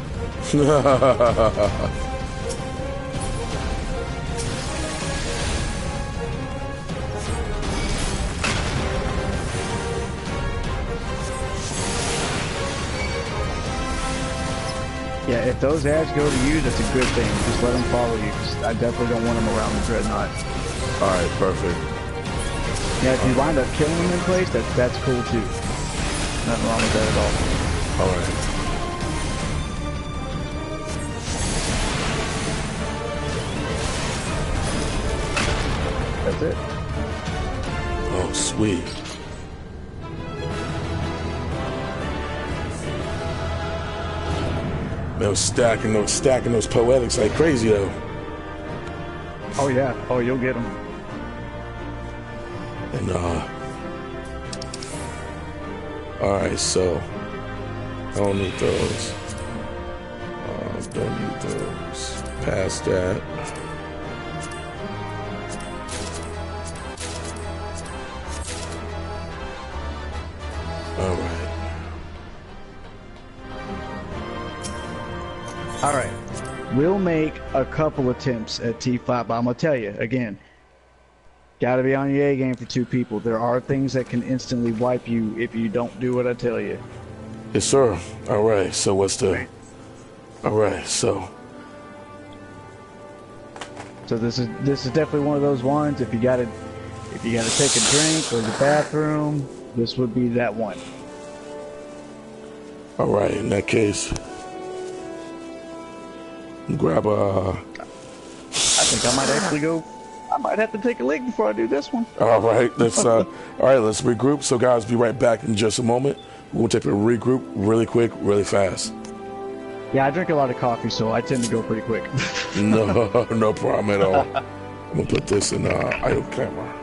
Yeah, if those ads go to you, that's a good thing. Just let them follow you, because I definitely don't want them around the Dreadnought. Alright, perfect. Yeah, if you wind up killing them in place, that's cool too. Nothing wrong with that at all. Alright. That's it. Oh, sweet. Man, was stacking those poetics like crazy though. Oh yeah. Oh, you'll get them. And alright, so I don't need those. Don't need those. Past that. Alright. Alright. We'll make a couple attempts at T5, but I'm gonna tell you, again, gotta be on your A game for 2 people. There are things that can instantly wipe you if you don't do what I tell you. Yes, sir. Alright, so what's the... Alright, so... So this is definitely one of those ones, if you gotta take a drink or the bathroom, this would be that one. Alright, in that case, Grab a. I think I might actually go. I might have to take a leak before I do this one. All right, let's. All right, let's regroup. So, guys, be right back in just a moment. We're gonna take a regroup really quick, really fast. Yeah, I drink a lot of coffee, so I tend to go pretty quick. No, no problem at all. I'm gonna put this in idle camera.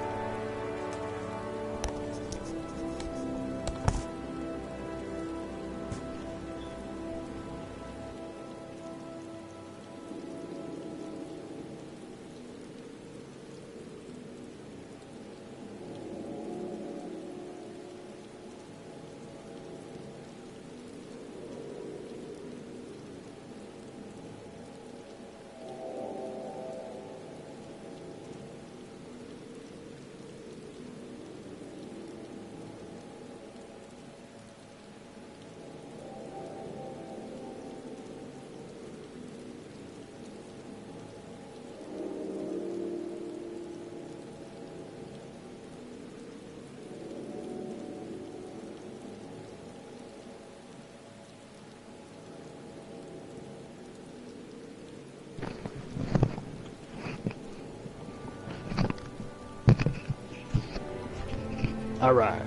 All right.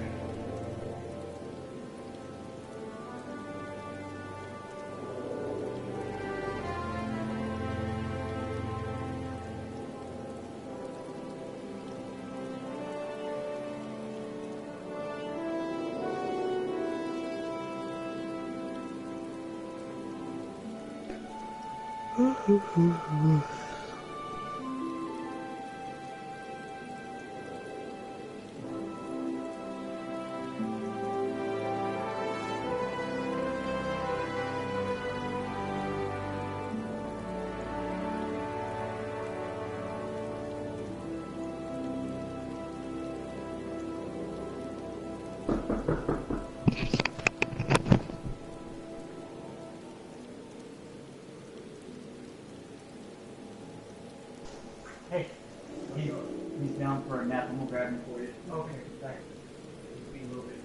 Hey, he's down for a nap. I'm gonna grab him for you. Okay, thanks. Be a little bit.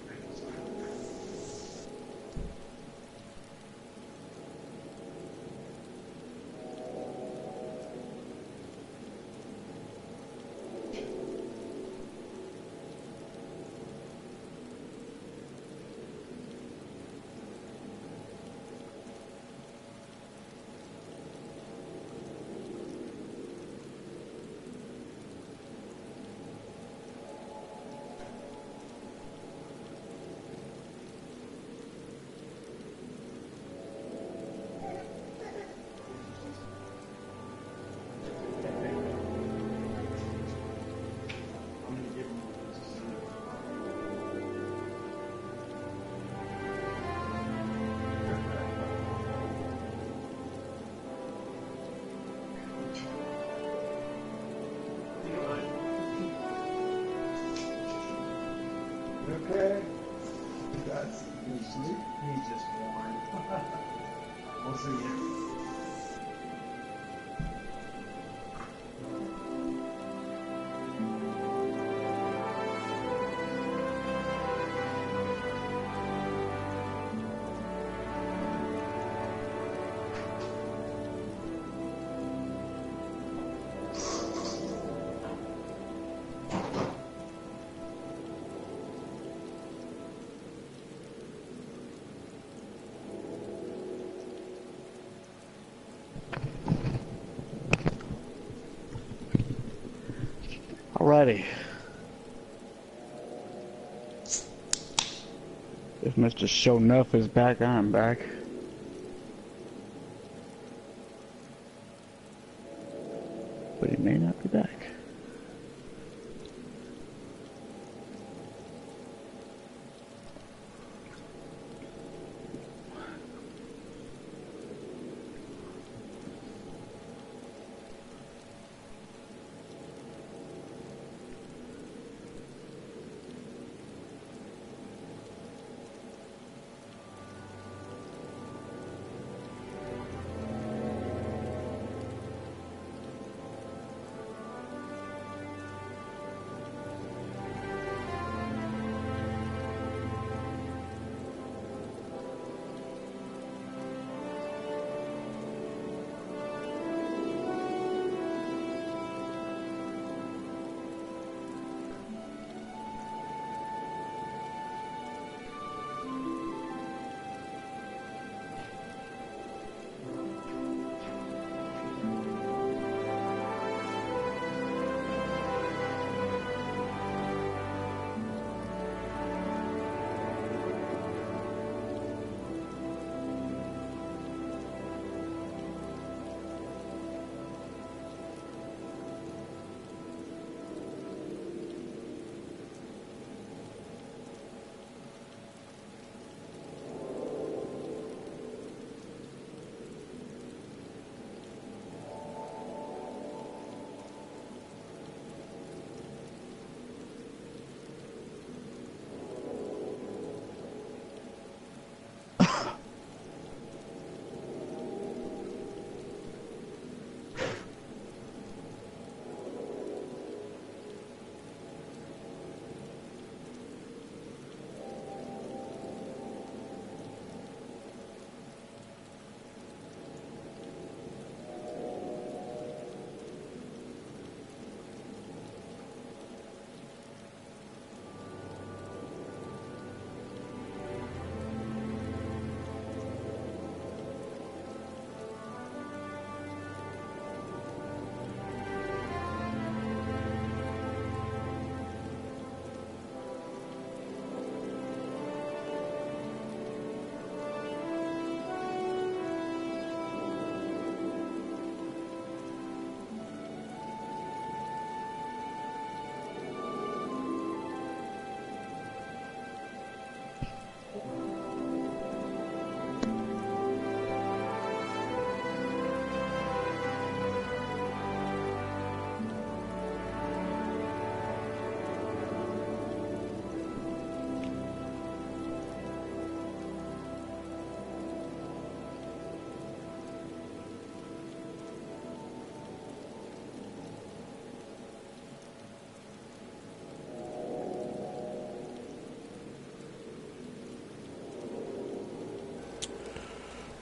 Okay. That's you sleep. He's just worn. We'll see you. Alrighty. If Mr. Sho'Nuff is back, I'm back. But he may not be back.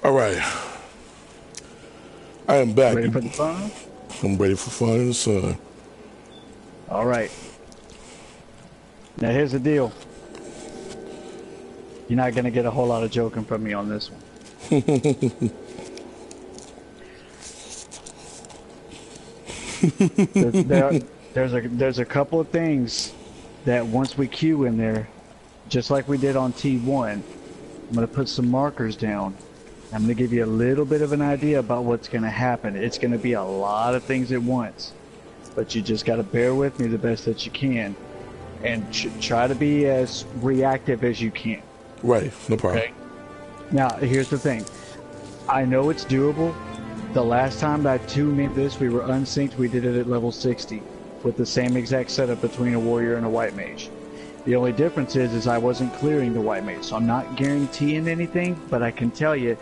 All right. I am back. Ready for the fun? I'm ready for fun in the sun. All right. Now here's the deal. You're not gonna get a whole lot of joking from me on this one. There's a couple of things that once we queue in there, just like we did on T1, I'm gonna put some markers down. I'm gonna give you a little bit of an idea about what's gonna happen. It's gonna be a lot of things at once, but you just gotta bear with me the best that you can, and try to be as reactive as you can. Right, no problem. Okay. Now, here's the thing. I know it's doable. The last time that made this, we were unsynced. We did it at level 60 with the same exact setup between a warrior and a white mage. The only difference is I wasn't clearing the white mage, so I'm not guaranteeing anything, but I can tell you,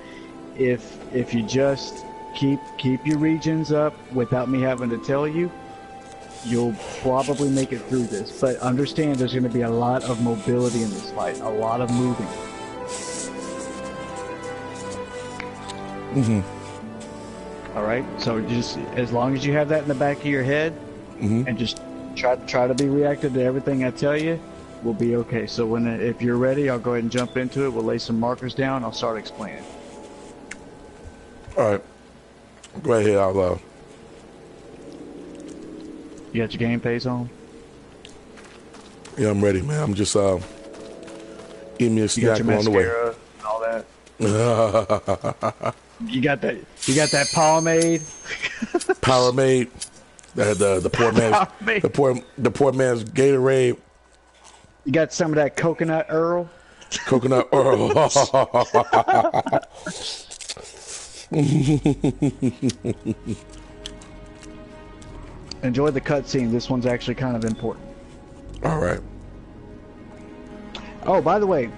if you just keep your regions up without me having to tell you, you'll probably make it through this. But understand there's going to be a lot of mobility in this fight, a lot of moving. All right, so just as long as you have that in the back of your head, and just try to be reactive to everything I tell you, we'll be okay. So if you're ready, I'll go ahead and jump into it. We'll lay some markers down. I'll start explaining. All right, go ahead. I'll. You got your game face on? Yeah, I'm ready, man. I'm just eating me a snack along the way. And all that. You got that pomade. Powerade. The poor man's the poor man's Gatorade. You got some of that coconut Earl. Coconut Earl. Enjoy the cutscene. This one's actually kind of important. All right. Oh, by the way,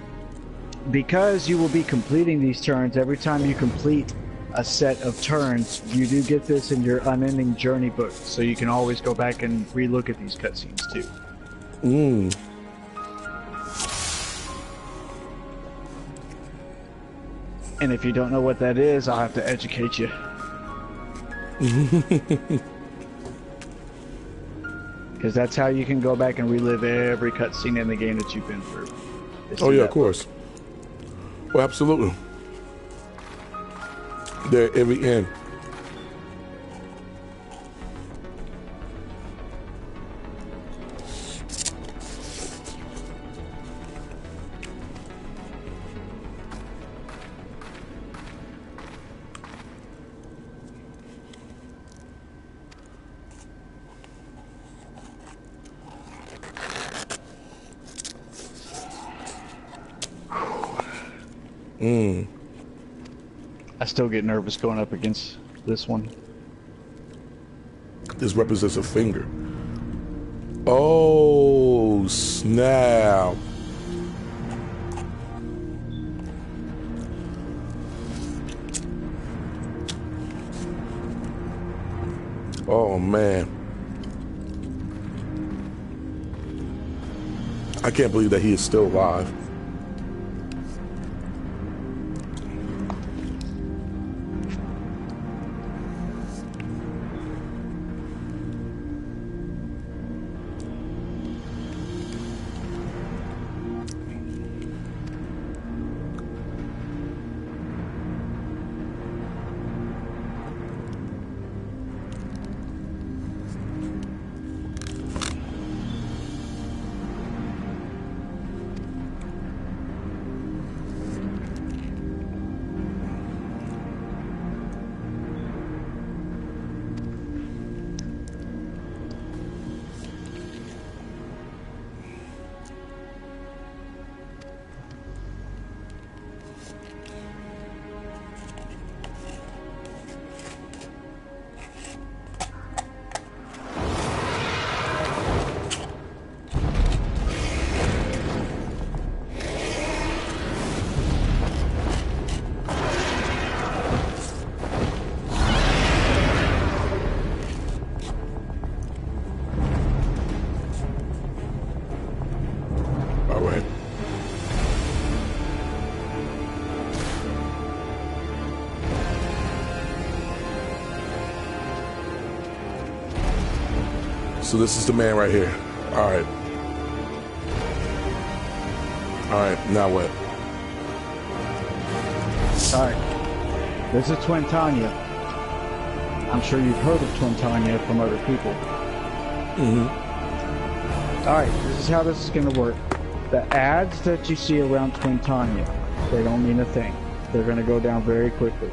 because you will be completing these turns, every time you complete a set of turns, you do get this in your unending journey book, so you can always go back and relook at these cutscenes too. And if you don't know what that is, I'll have to educate you. Because that's how you can go back and relive every cutscene in the game that you've been through. Oh yeah, of course. Well, absolutely. There at every end. I still get nervous going up against this one. This represents a finger. Oh, snap. Oh, man. I can't believe that he is still alive. So this is the man right here. All right. All right, now what? All right. This is Twin Tanya. I'm sure you've heard of Twin Tanya from other people. All right, this is how this is going to work. The ads that you see around Twin Tanya, they don't mean a thing. They're going to go down very quickly.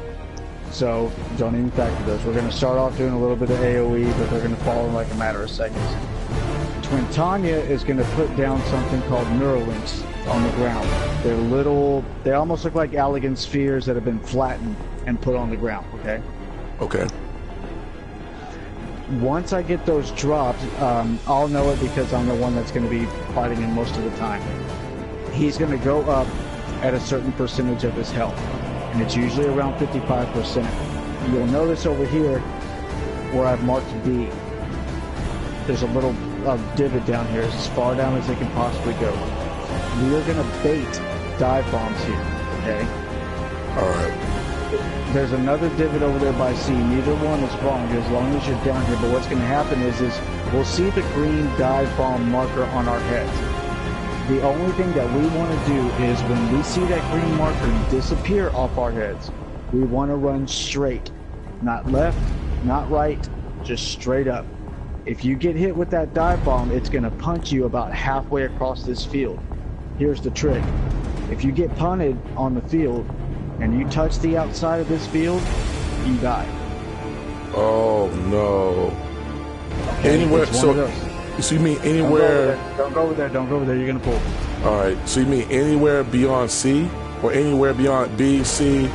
So don't even factor those. We're going to start off doing a little bit of AoE, but they're going to fall in like a matter of seconds. Twin Tanya is going to put down something called Neuralinks on the ground. They're little, they almost look like Allegan spheres that have been flattened and put on the ground, okay? Okay. Once I get those dropped, I'll know it because I'm the one that's going to be fighting him most of the time. He's going to go up at a certain percentage of his health, and it's usually around 55%. You'll notice over here where I've marked B, there's a little divot down here, it's as far down as it can possibly go. We are going to bait dive bombs here, okay? Alright. There's another divot over there by C. Neither one is wrong as long as you're down here, but what's going to happen is we'll see the green dive bomb marker on our heads. The only thing that we want to do is when we see that green marker disappear off our heads, we want to run straight. Not left, not right, just straight up. If you get hit with that dive bomb, it's going to punch you about halfway across this field. Here's the trick. If you get punted on the field and you touch the outside of this field, you die. Oh no. Okay, anywhere, so you mean anywhere? Don't go over there, don't go over there, you're going to pull. Alright, so you mean anywhere beyond C? Or anywhere beyond B, C?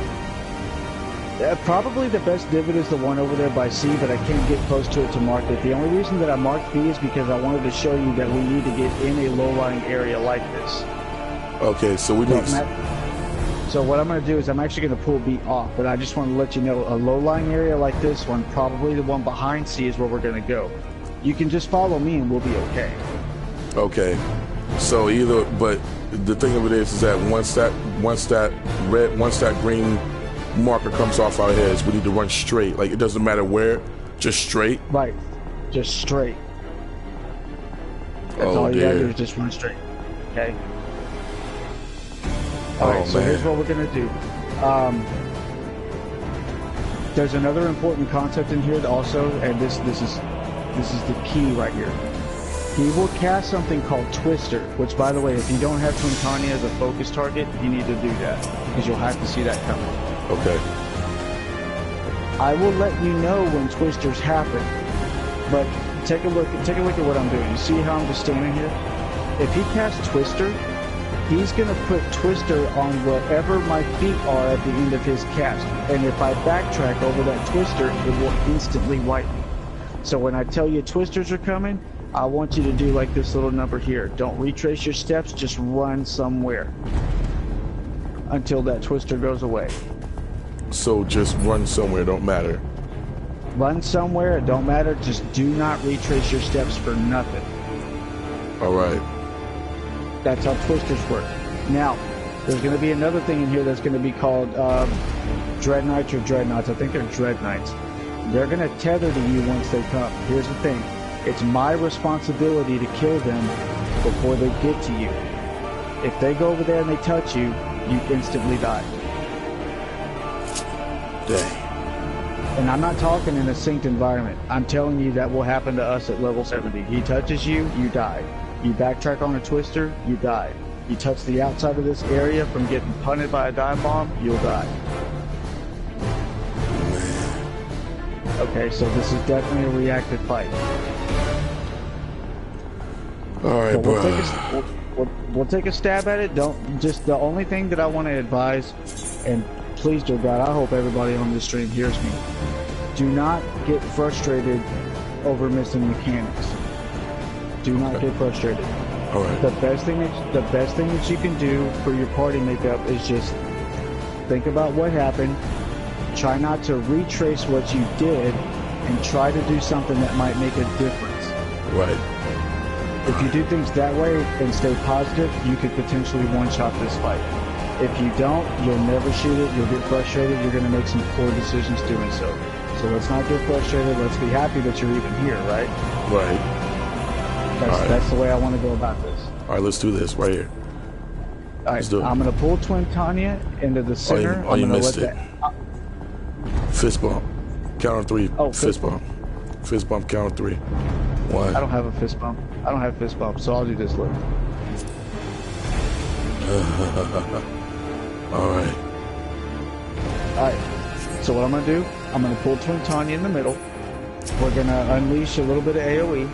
Probably the best divot is the one over there by C, but I can't get close to it to mark it. The only reason that I marked B is because I wanted to show you that we need to get in a low-lying area like this. Okay, so we need... So what I'm going to do is I'm actually going to pull B off, but I just want to let you know a low-lying area like this one, probably the one behind C is where we're going to go. You can just follow me and we'll be okay. Okay. So either, but the thing of it is that once that green marker comes off our heads, we need to run straight. Like, it doesn't matter where, just straight. Right, just straight. That's all you gotta do is just run straight. Okay. All right, so here's what we're gonna do. There's another important concept in here also, and this is the key right here. He will cast something called Twister, which, by the way, if you don't have Twin Tanya as a focus target, you need to do that because you'll have to see that coming. Okay. I will let you know when twisters happen, but take a look at what I'm doing. You see how I'm just standing here? If he casts Twister, he's gonna put Twister on wherever my feet are at the end of his cast, and if I backtrack over that Twister, it will instantly wipe me. So when I tell you twisters are coming, I want you to do like this little number here. Don't retrace your steps, just run somewhere until that twister goes away. So just run somewhere, don't matter. Run somewhere, it don't matter, just do not retrace your steps for nothing. Alright. That's how twisters work. Now, there's going to be another thing in here that's going to be called Dreadknights or Dreadnoughts. I think they're Dreadknights. They're going to tether to you once they come. Here's the thing. It's my responsibility to kill them before they get to you. If they go over there and they touch you, you instantly die. Dang. And I'm not talking in a synced environment. I'm telling you that will happen to us at level 70. He touches you, you die. You backtrack on a twister, you die. You touch the outside of this area from getting punted by a dive bomb, you'll die. Okay, so this is definitely a reactive fight. Alright, so we'll take a stab at it. The only thing that I want to advise, and please, dear God, I hope everybody on this stream hears me. Do not get frustrated over missing mechanics. Do not get frustrated. Alright. The best thing that you can do for your party makeup is just think about what happened. Try not to retrace what you did, and try to do something that might make a difference. Right. If you do things that way and stay positive, you could potentially one-shot this fight. If you don't, you'll never shoot it, you'll get frustrated, you're going to make some poor decisions doing so. So let's not get frustrated, let's be happy that you're even here, right? Right. That's the way I want to go about this. All right, let's do this right here. All right, I'm going to pull Twin Tanya into the center. Oh, you missed it. Fist bump. Count on 3. Oh, fist bump. Fist bump, count on 3. 1. I don't have a fist bump. I don't have fist bump, so I'll do this. Look. All right. All right. So what I'm going to do, I'm going to pull Twin Tanya in the middle. We're going to unleash a little bit of AoE.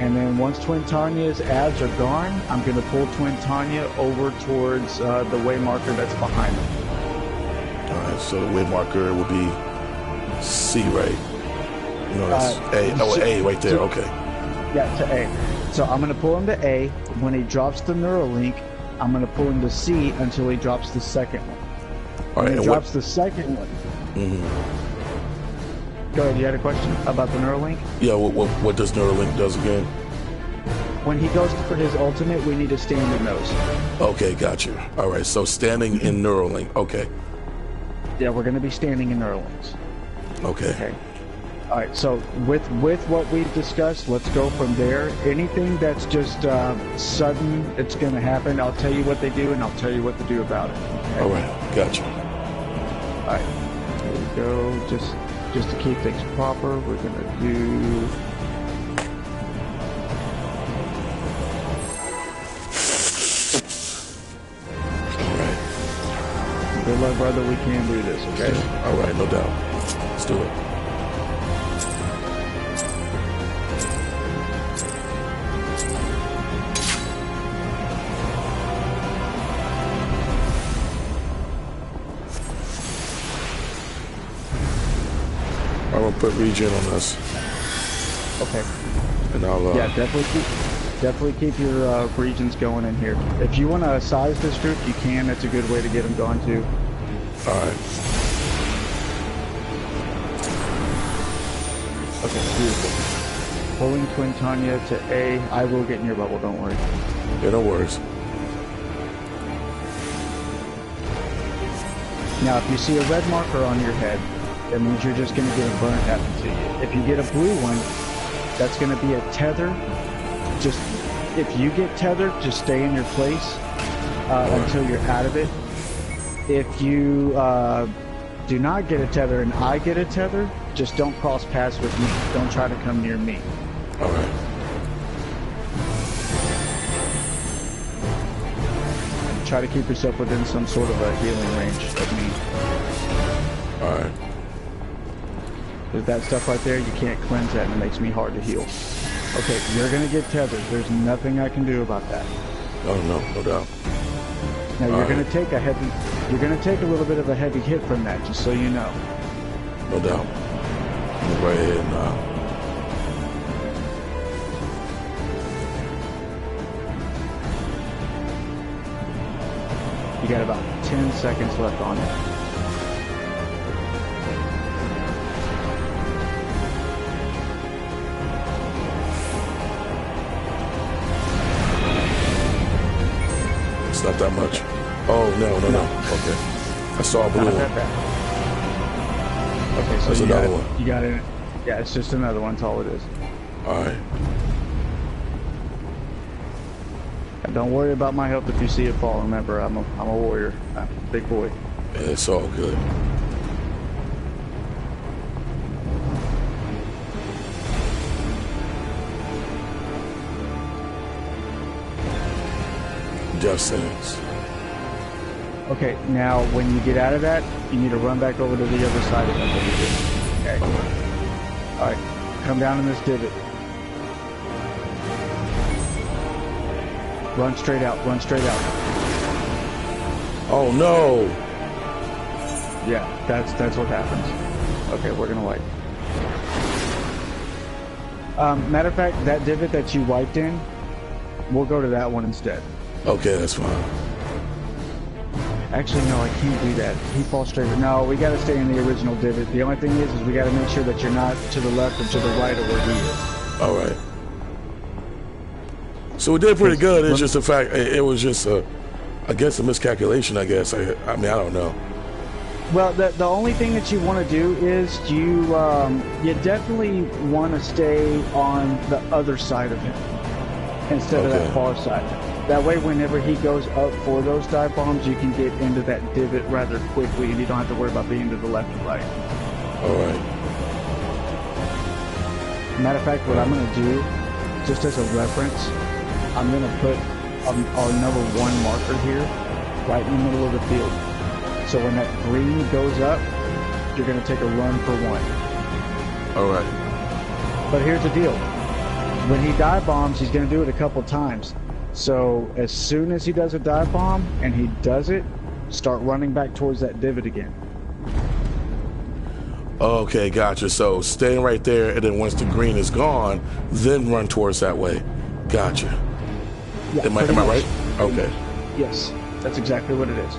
And then once Twin Tanya's ads are gone, I'm going to pull Twin Tanya over towards the way marker that's behind them. All right, so the way marker will be C, right? No, that's A. Oh, A right there. Okay. Yeah, to A. So I'm going to pull him to A. When he drops the Neuralink, I'm going to pull him to C until he drops the second one. All right, when he drops the second one. Go ahead, you had a question about the Neuralink? Yeah, what does Neuralink does again? When he goes for his ultimate, we need to stand in those. Okay, got you. All right, so standing in Neuralink. Okay. Yeah, we're going to be standing in Neuralinks. Okay. All right, so with what we've discussed, let's go from there. Anything that's just sudden, it's going to happen. I'll tell you what they do, and I'll tell you what to do about it. Okay? All right, got you. All right, there we go. Just to keep things proper, we're going to do... All right. Good luck, brother. We can do this, okay? All right, no doubt. Let's do it. I'm gonna put regen on us. Okay. And I'll yeah, definitely keep your regions going in here. If you want to size this group, you can. That's a good way to get them going too. All right. Okay, beautiful. Pulling Twin Tanya to A. I will get in your bubble. Don't worry. Yeah, no worries. Now, if you see a red marker on your head, that means you're just going to get a burn happen to you. If you get a blue one, that's going to be a tether. Just, if you get tethered, just stay in your place until you're out of it. If you do not get a tether and I get a tether, just don't cross paths with me. Don't try to come near me. All right. Try to keep yourself within some sort of a healing range of me. All right. There's that stuff right there, you can't cleanse that, and it makes me hard to heal. Okay, you're gonna get tethered. There's nothing I can do about that. Oh no, no doubt. Now you're gonna take a little bit of a heavy hit from that, just so you know. No doubt. Move right ahead now. You got about 10 seconds left on it. Not that much. Oh, no. Okay. I saw a blue one. Okay, so there's another one. You got it. Yeah, it's just another one. That's all it is. All right. And don't worry about my health if you see it fall. Remember, I'm a warrior. I'm a big boy. Yeah, it's all good. Just sentence. Okay, now when you get out of that, you need to run back over to the other side of that. Okay. All right. Come down in this divot. Run straight out. Run straight out. Oh no! Yeah, that's what happens. Okay, we're gonna wipe. Matter of fact, that divot that you wiped in, we'll go to that one instead. Okay, that's fine. Actually, no, I can't do that. He falls straight. No, we got to stay in the original divot. The only thing is we got to make sure that you're not to the left or to the right of where he is. All right. So we did pretty good. It's just the fact it was just I guess a miscalculation. I guess I mean I don't know. Well, the only thing that you want to do is you definitely want to stay on the other side of him. instead of Okay. that far side. That way, whenever he goes up for those dive bombs, you can get into that divot rather quickly, and you don't have to worry about being to the left or right. All right. Matter of fact, what I'm going to do, just as a reference, I'm going to put our number 1 marker here, right in the middle of the field. So when that green goes up, you're going to take a run for 1. All right. But here's the deal. When he dive bombs, he's going to do it a couple times. So as soon as he does a dive bomb, and he does it, start running back towards that divot again. Okay, gotcha. So staying right there, and then once the green is gone, then run towards that way. Gotcha. Yeah, Am I pretty much. right? Okay. Yes, that's exactly what it is.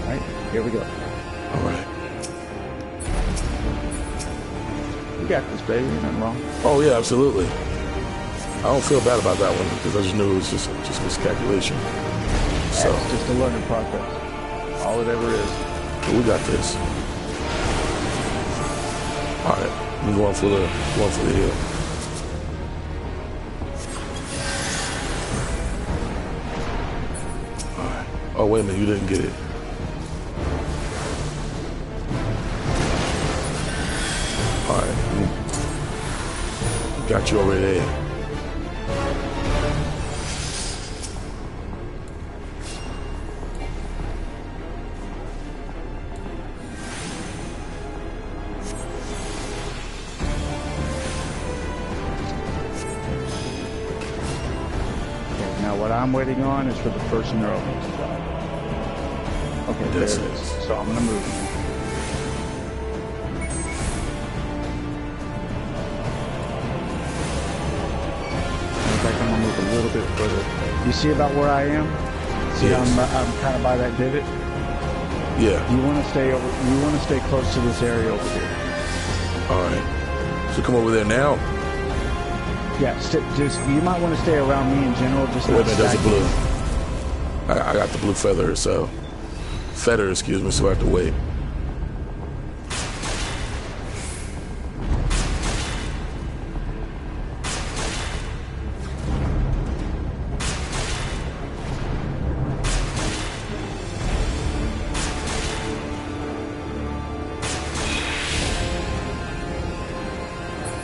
All right, here we go. All right. You got this, baby. Ain't nothing wrong. Oh yeah, absolutely. I don't feel bad about that one because I just knew it was just miscalculation. So It's just a learning process. All it ever is. we got this. All right, I'm going for the hill. All right. Oh wait a minute, you didn't get it. All right, got you over there. Now what I'm waiting on is for the first neural link to die. Okay, there it Yes, is. yes. So I'm gonna move. In fact, I'm gonna move a little bit further. You see about where I am? See, Yes. I'm kind of by that divot. Yeah. You want to stay over. You want to stay close to this area over here. All right. So come over there now. Yeah, just you might want to stay around me in general. Just Wait a not minute, there's a stacking. blue. I got the blue feather, so excuse me, so I have to wait.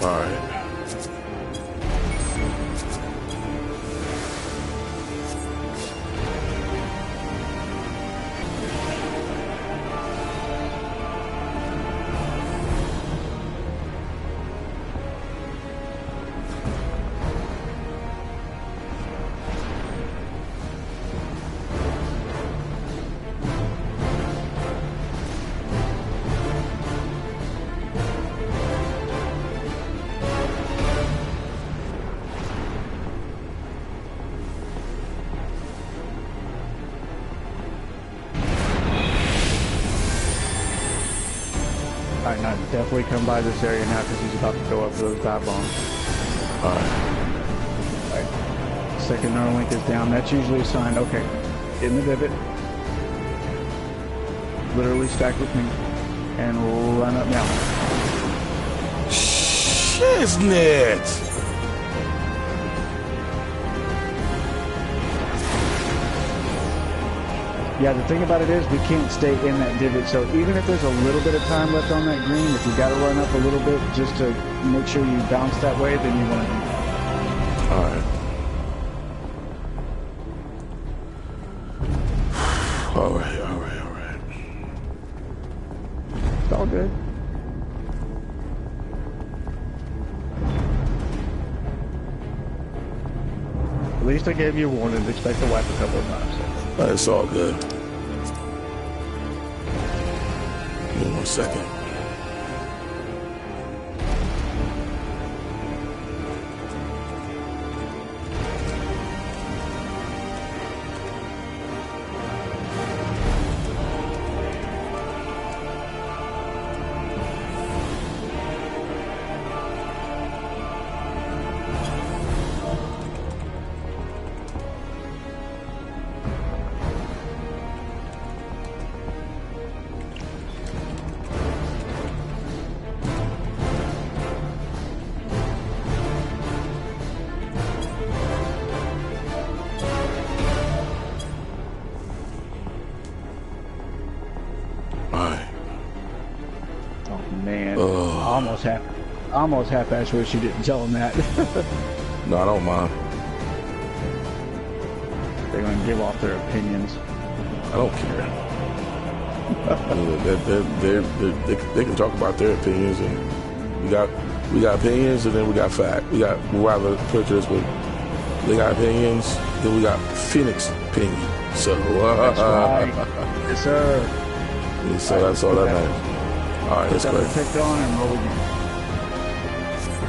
All right. Alright, now definitely come by this area now because he's about to go up for those dive bombs. All right. Alright. Second neural link is down. That's usually a sign. Okay. In the divot. Literally stack with me. And run up now. Shiznit! Yeah, the thing about it is we can't stay in that divot. So even if there's a little bit of time left on that green, if you got to run up a little bit just to make sure you bounce that way, then you want to do that. All right. All right. It's all good. At least I gave you a warning. Expect to wipe a couple of times. It's all good. Give me 1 second. almost half-assed wish you didn't tell them that. No, I don't mind. They're going to give off their opinions. I don't care. They can talk about their opinions, and we got opinions, and then we got fact. We got rather put this way. They got opinions, then we got Phoenix Pinion. So That's right. Yes, sir. So that's all that matters. All right, let's go. Pick on and roll again.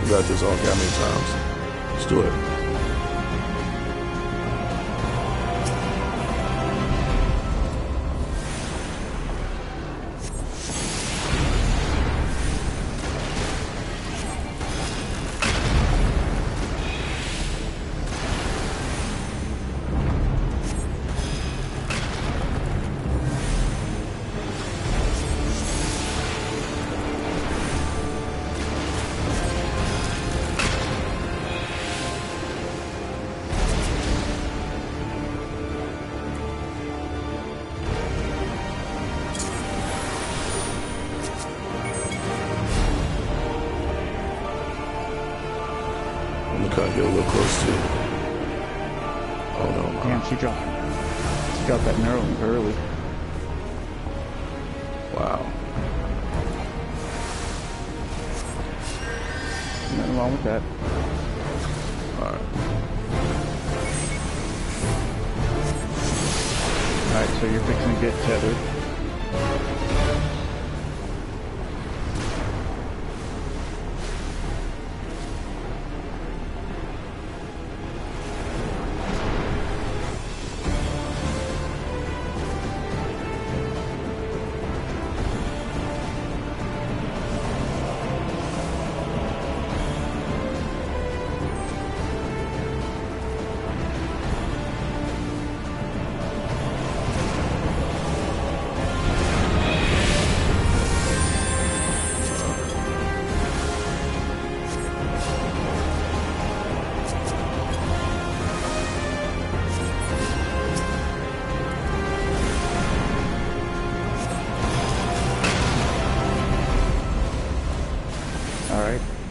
We got this all how many times? Let's do it. Kind of get a little close to it. Oh no, man. Damn, she dropped that narrow early. Wow. Nothing wrong with that. Alright. Alright, so you're fixing to get tethered.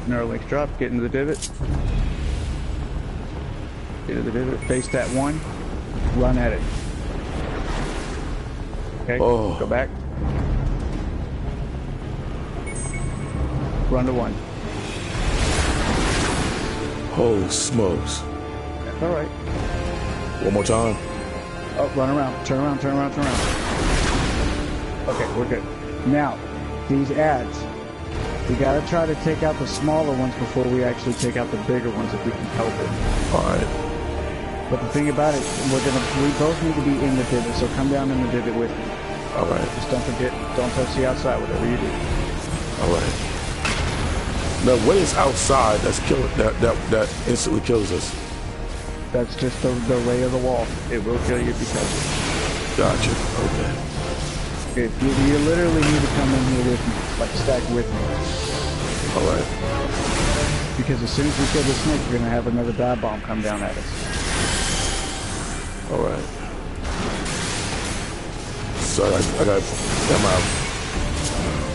Neuralink's drop, get into the divot. Get into the divot, face that one, run at it. Okay, go back. Run to one. Holy smokes. That's alright. One more time. Oh, run around, turn around, turn around, turn around. Okay, we're good. Now, these ads. We gotta try to take out the smaller ones before we actually take out the bigger ones if we can help it. Alright. But the thing about it, we both need to be in the divot, so come down in the divot with me. Alright. Just don't forget, don't touch the outside, whatever you do. Alright. Now what is outside that's killing that instantly kills us? That's just the ray of the wall. It will kill you if you touch it. Gotcha. Okay. You literally need to come in here with me, like stack with me. Alright. Because as soon as we kill the snake, we're gonna have another dive bomb come down at us. Alright. So I got them out.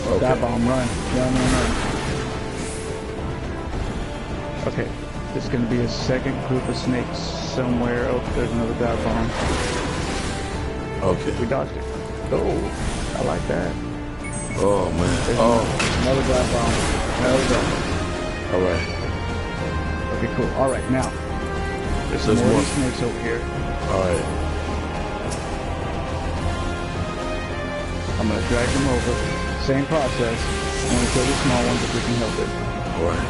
Okay. Dive bomb, run. Run, run, run. Okay. There's gonna be a second group of snakes somewhere. Oh, there's another dive bomb. Okay. We dodged it. Oh, I like that. Oh man. There's another dive bomb. Another dive bomb. Alright. Okay, cool. Alright, now. There's some more snakes over here. Alright. I'm gonna drag them over. Same process. I'm gonna kill the small ones if we can help it. Alright.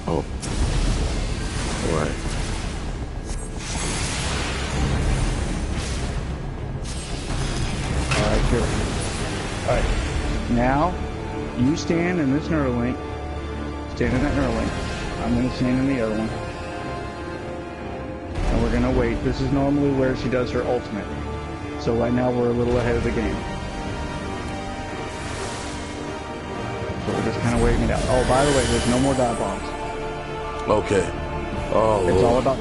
Oh. Alright. Alright, good. Alright. Now, you stand in this Neuralink. Stand in that Neuralink. I'm going to stand in the other one. And we're going to wait. This is normally where she does her ultimate. So right now we're a little ahead of the game. So we're just kind of waiting it out. Oh, by the way, there's no more dive bombs. Okay. Oh, It's Lord. all about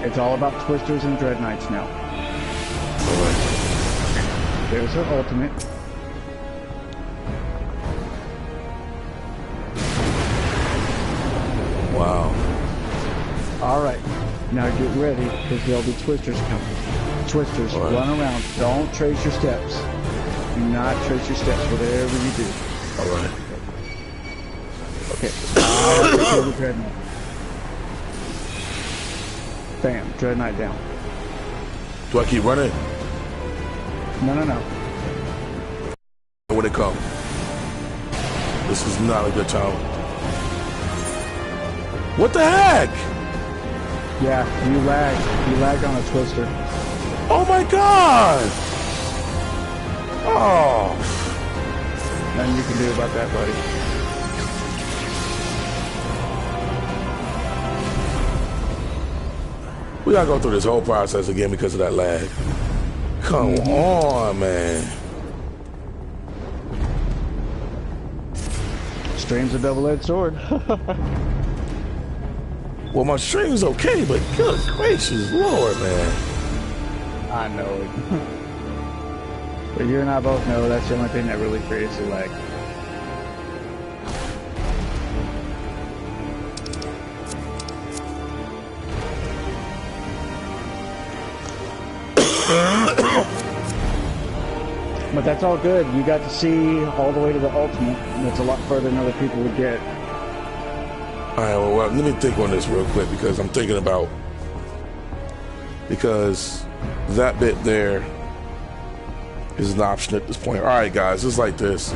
It's all about Twisters and Dread Knights now. Alright. There's her ultimate. Wow. Alright. Now get ready, because there'll be Twisters coming. Twisters, right. run around. Don't trace your steps. Do not trace your steps, whatever you do. Alright. Okay. Kill the Dread Knight. Bam. Dread Knight down. Do I keep running? No. When it comes. This is not a good time. What the heck? Yeah, you lagged. You lagged on a Twister. Oh my god! Oh. Nothing you can do about that, buddy. We gotta go through this whole process again because of that lag. Come on, man. Stream's a double-edged sword. Well, my stream's okay, but good gracious Lord, man. I know it. But you and I both know that's the only thing that really creates the lag. But that's all good. You got to see all the way to the ultimate. That's a lot further than other people would get. All right, well, let me think on this real quick because I'm thinking about, because that bit there is an option at this point. All right, guys, it's like this.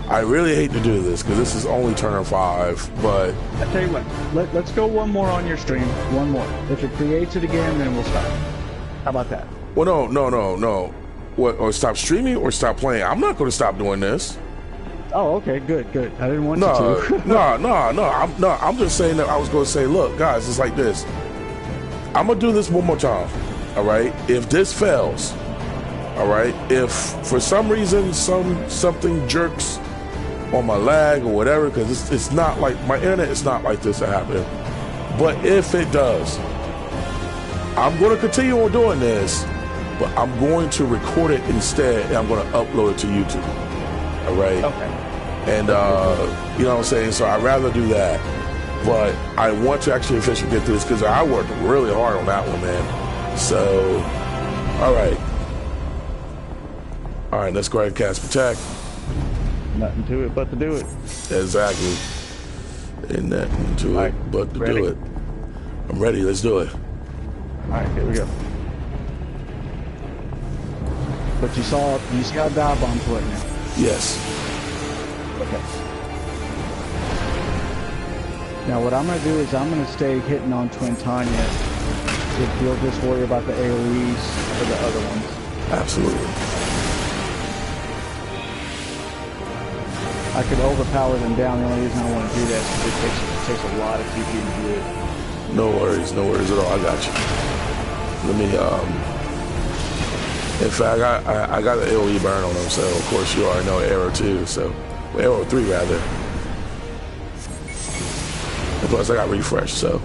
I really hate to do this because this is only turn 5, but I tell you what, let's go one more on your stream. One more. If it creates it again, then we'll stop. How about that? well, no. What? Or stop streaming or stop playing? I'm not going to stop doing this. Oh, okay, good. I didn't want you No, to. no. I'm just saying that I was going to say, look, guys, it's like this. I'm going to do this one more time. All right. If this fails, all right. If for some reason something jerks on my lag or whatever, because it's not like my internet is not like this to happen. But if it does, I'm going to continue on doing this, but I'm going to record it instead, and I'm going to upload it to YouTube. All right. Okay. And you know what I'm saying? So I'd rather do that. But I want to actually officially get through this because I worked really hard on that one, man. So, all right. All right, let's go ahead and cast Protect. Nothing to it but to do it. Exactly. And nothing to it but to do it. I'm ready. Let's do it. All right, here we go. But you saw how dive bombs work now. Yes. Okay. Now what I'm going to do is I'm going to stay hitting on Twin Tanya. If you'll just worry about the AoEs for the other ones. Absolutely. I could overpower them down. The only reason I want to do that is it takes a lot of TP to do it. No worries at all. I got you. Let me in fact, I got an AoE burn on them, so of course you already know Arrow 2, so Arrow 3 rather. And plus I got refresh, so.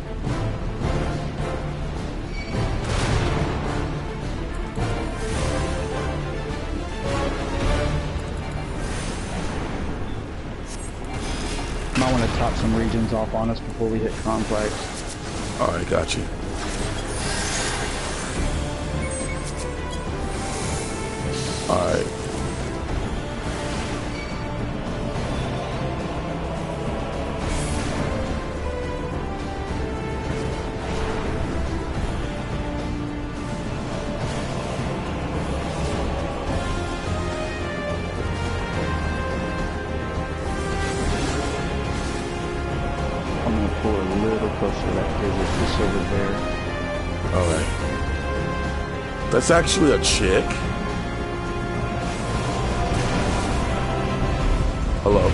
Might want to top some regions off on us before we hit complex. Alright, got you. Alright. I'm going to pull it a little closer to that because it's just over there. Alright. That's actually a chick. Hello.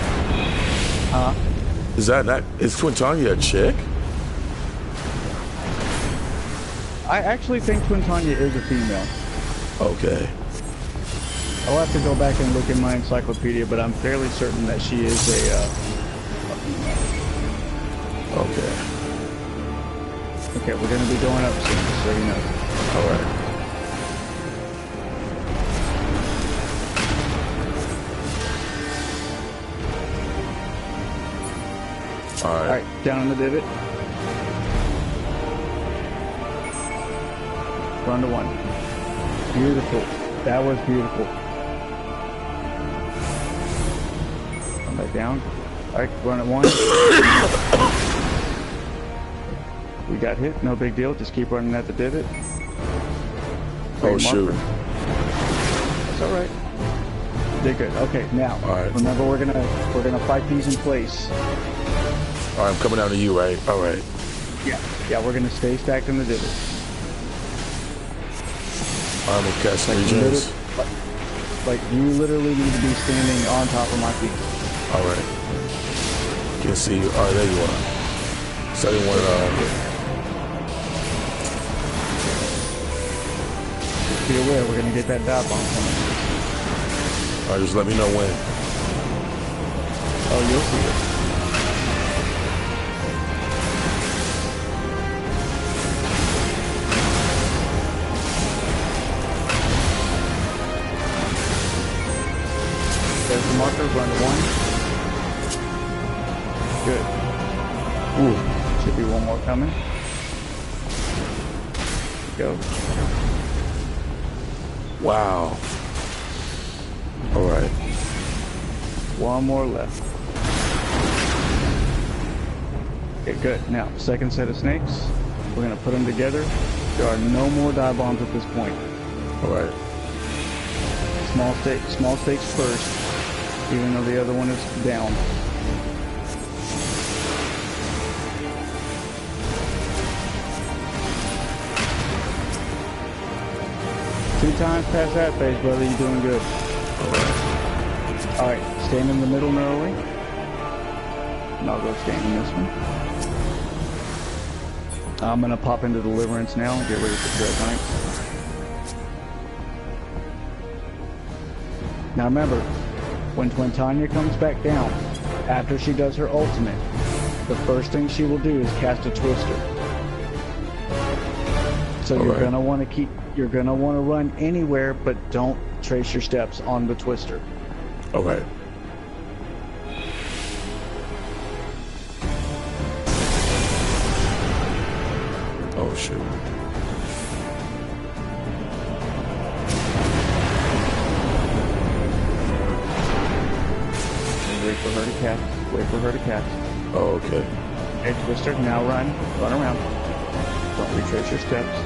Is is Twin Tanya a chick? I actually think Twin Tanya is a female. Okay. I'll have to go back and look in my encyclopedia, but I'm fairly certain that she is a female. Okay. Okay, we're gonna be going up soon, just so you know. All right. All right. Alright, down in the divot. Run to 1. Beautiful. That was beautiful. Come back down. Alright, run at 1. We got hit, no big deal. Just keep running at the divot. Oh, shoot. That's alright. Did good. Okay, now Alright. remember we're gonna fight these in place. All right, I'm coming down to you, right? All right. Yeah, we're gonna stay stacked in the divot. I'm gonna catch regions. Like you literally need to be standing on top of my feet. All right. Can't see you. All right, there you are. Setting one. Be aware, we're gonna get that dive bomb coming. All right, just let me know when. Oh, you'll see it. There's the marker, run 1. Good. Ooh, should be one more coming. Go. Wow. All right. One more left. Okay, good. Now, second set of snakes. We're gonna put them together. There are no more dive bombs at this point. All right. Small stakes first, even though the other one is down. Two times past that phase, brother. You're doing good. All right, stand in the middle narrowly. And I'll go stand in this one. I'm gonna pop into Deliverance now and get ready for Dread Knight. Now remember, when Tanya comes back down, after she does her ultimate, the first thing she will do is cast a Twister. So you're gonna want to run anywhere, but don't trace your steps on the Twister. Okay. Oh shoot. Wait for her to cast. Wait for her to cast. Oh, okay. Okay, Twister. Now run around. Don't retrace your steps.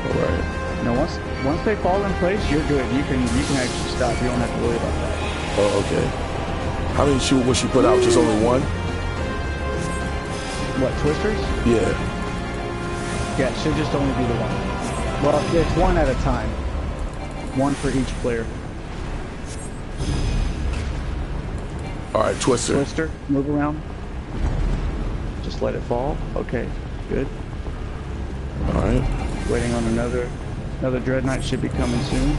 All right. Now once they fall in place, you're good. You can actually stop. You don't have to worry about that. Oh, okay. How many will she put out? Just only one? What, Twisters? Yeah. Yeah, it should just only be the one. Well, it's one at a time. One for each player. All right, Twister. Twister, move around. Just let it fall. Okay, good. All right. Waiting on another Dread Knight should be coming soon.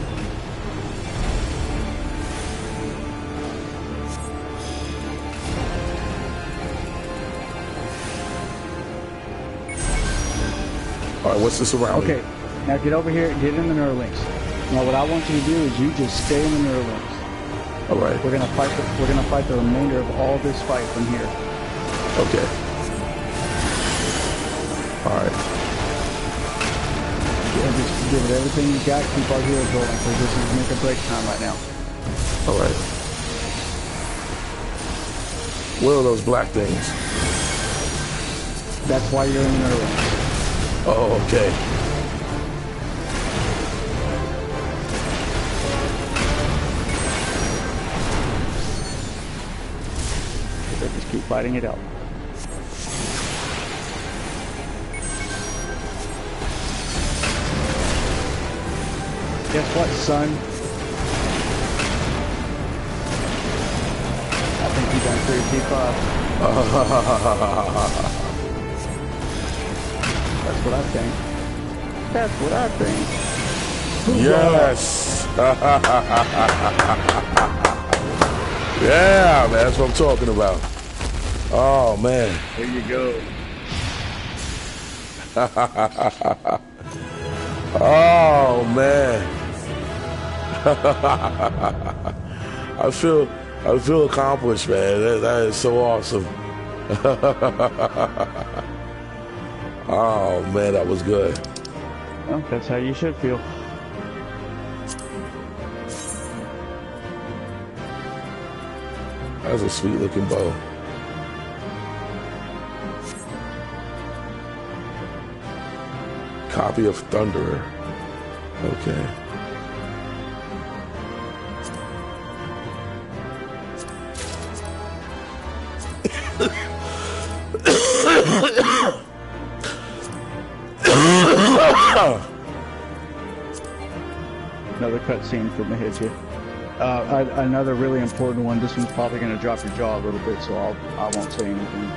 All right, what's this around? Okay, now get over here, get in the Neuralings. Now what I want you to do is you just stay in the Neuralings. All right. We're gonna fight the remainder of all this fight from here. Okay. All right. Yeah, just give it everything you got. Keep our heroes rolling, because this is make or break time right now. All right. What are those black things? That's why you're in the Neuralings. Oh, okay. Just keep fighting it out. Guess what, son? I think you done pretty deep off. That's what I think. That's what I think. Yes. Yeah, man, that's what I'm talking about. Oh, man. There you go. Oh man. I feel accomplished, man. That is so awesome. Oh man, that was good. Well, that's how you should feel. That's a sweet looking bow. Copy of Thunderer. Okay. Another cutscene from the hit you. Another really important one. This one's probably going to drop your jaw a little bit, so I won't say anything.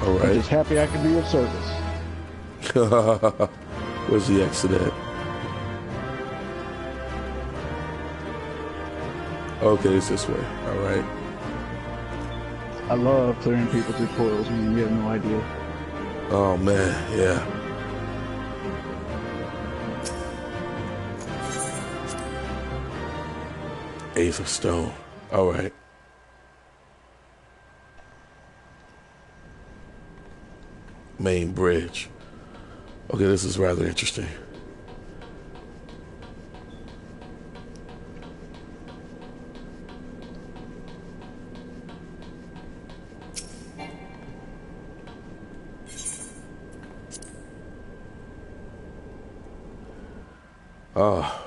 All right. I'm just happy I could be of service. Where's the exit at? Okay, it's this way. All right. I love clearing people through coils. I mean, you have no idea. Oh man, yeah. Ace of Stone. All right. Main bridge. Okay, this is rather interesting. Oh.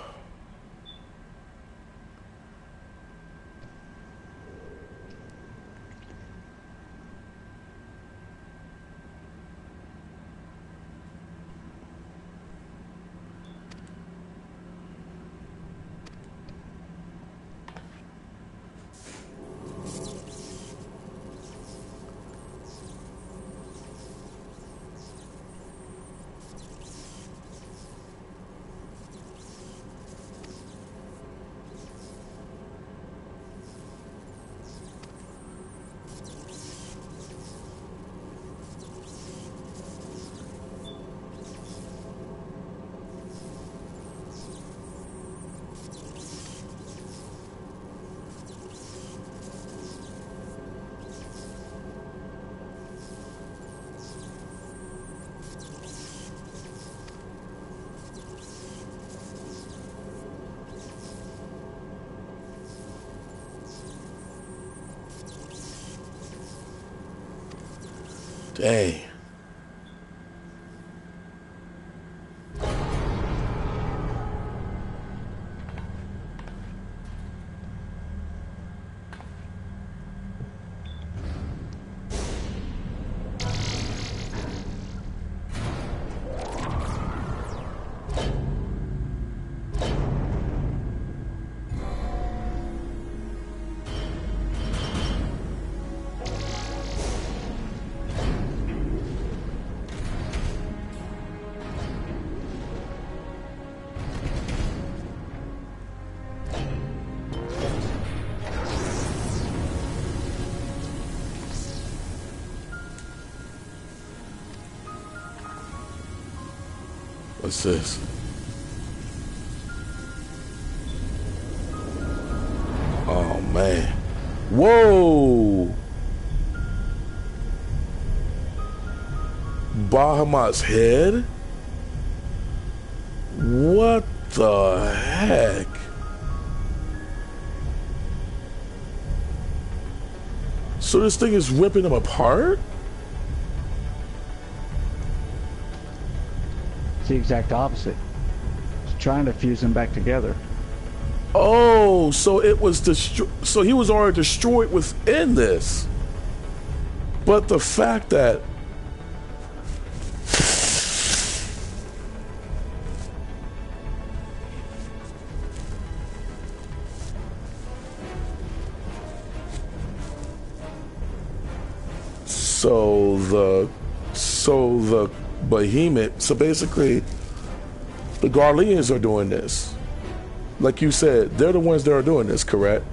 Dang. What's this? Oh man. Whoa! Bahamut's head? What the heck? So this thing is ripping them apart? The exact opposite. It's trying to fuse them back together. Oh, so it was so he was already destroyed within this. But the fact that so the Behemoth, so basically the Garleans are doing this. Like you said, they're the ones that are doing this, correct?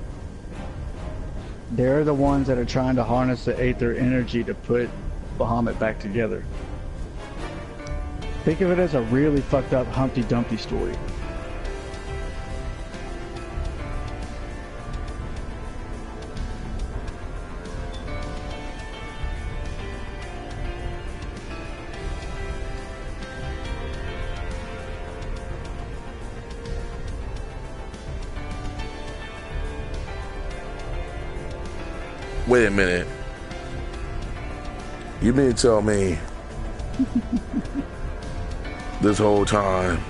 They're the ones that are trying to harness the Aether energy to put Bahamut back together. Think of it as a really fucked up Humpty Dumpty story. Wait a minute. You mean to tell me this whole time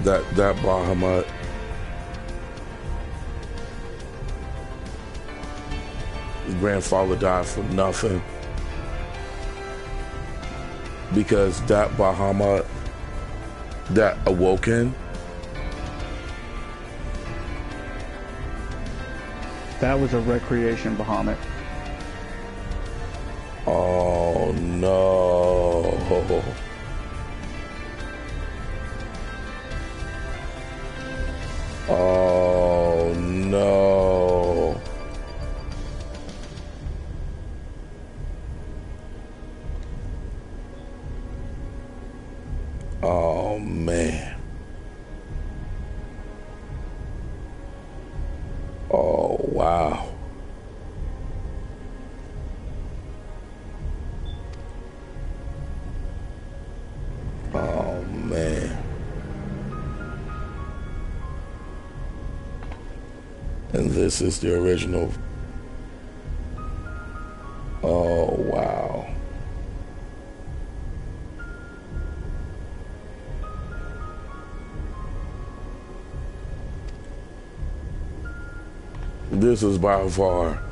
that Bahamut his grandfather died for nothing? Because that Bahamut that awoken, that was a recreation Bahamut. oh no. Oh no. Oh man. Oh wow. Oh man. And this is the original. Oh wow. This is by far,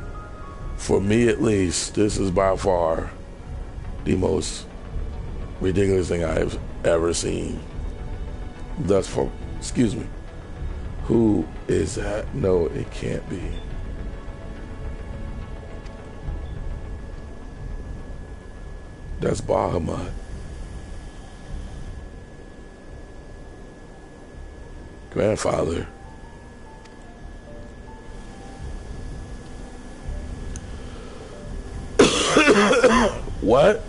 for me at least, this is by far the most ridiculous thing I've ever seen. Thus far, excuse me. Who is that? No, it can't be. That's Bahamut. Grandfather. What?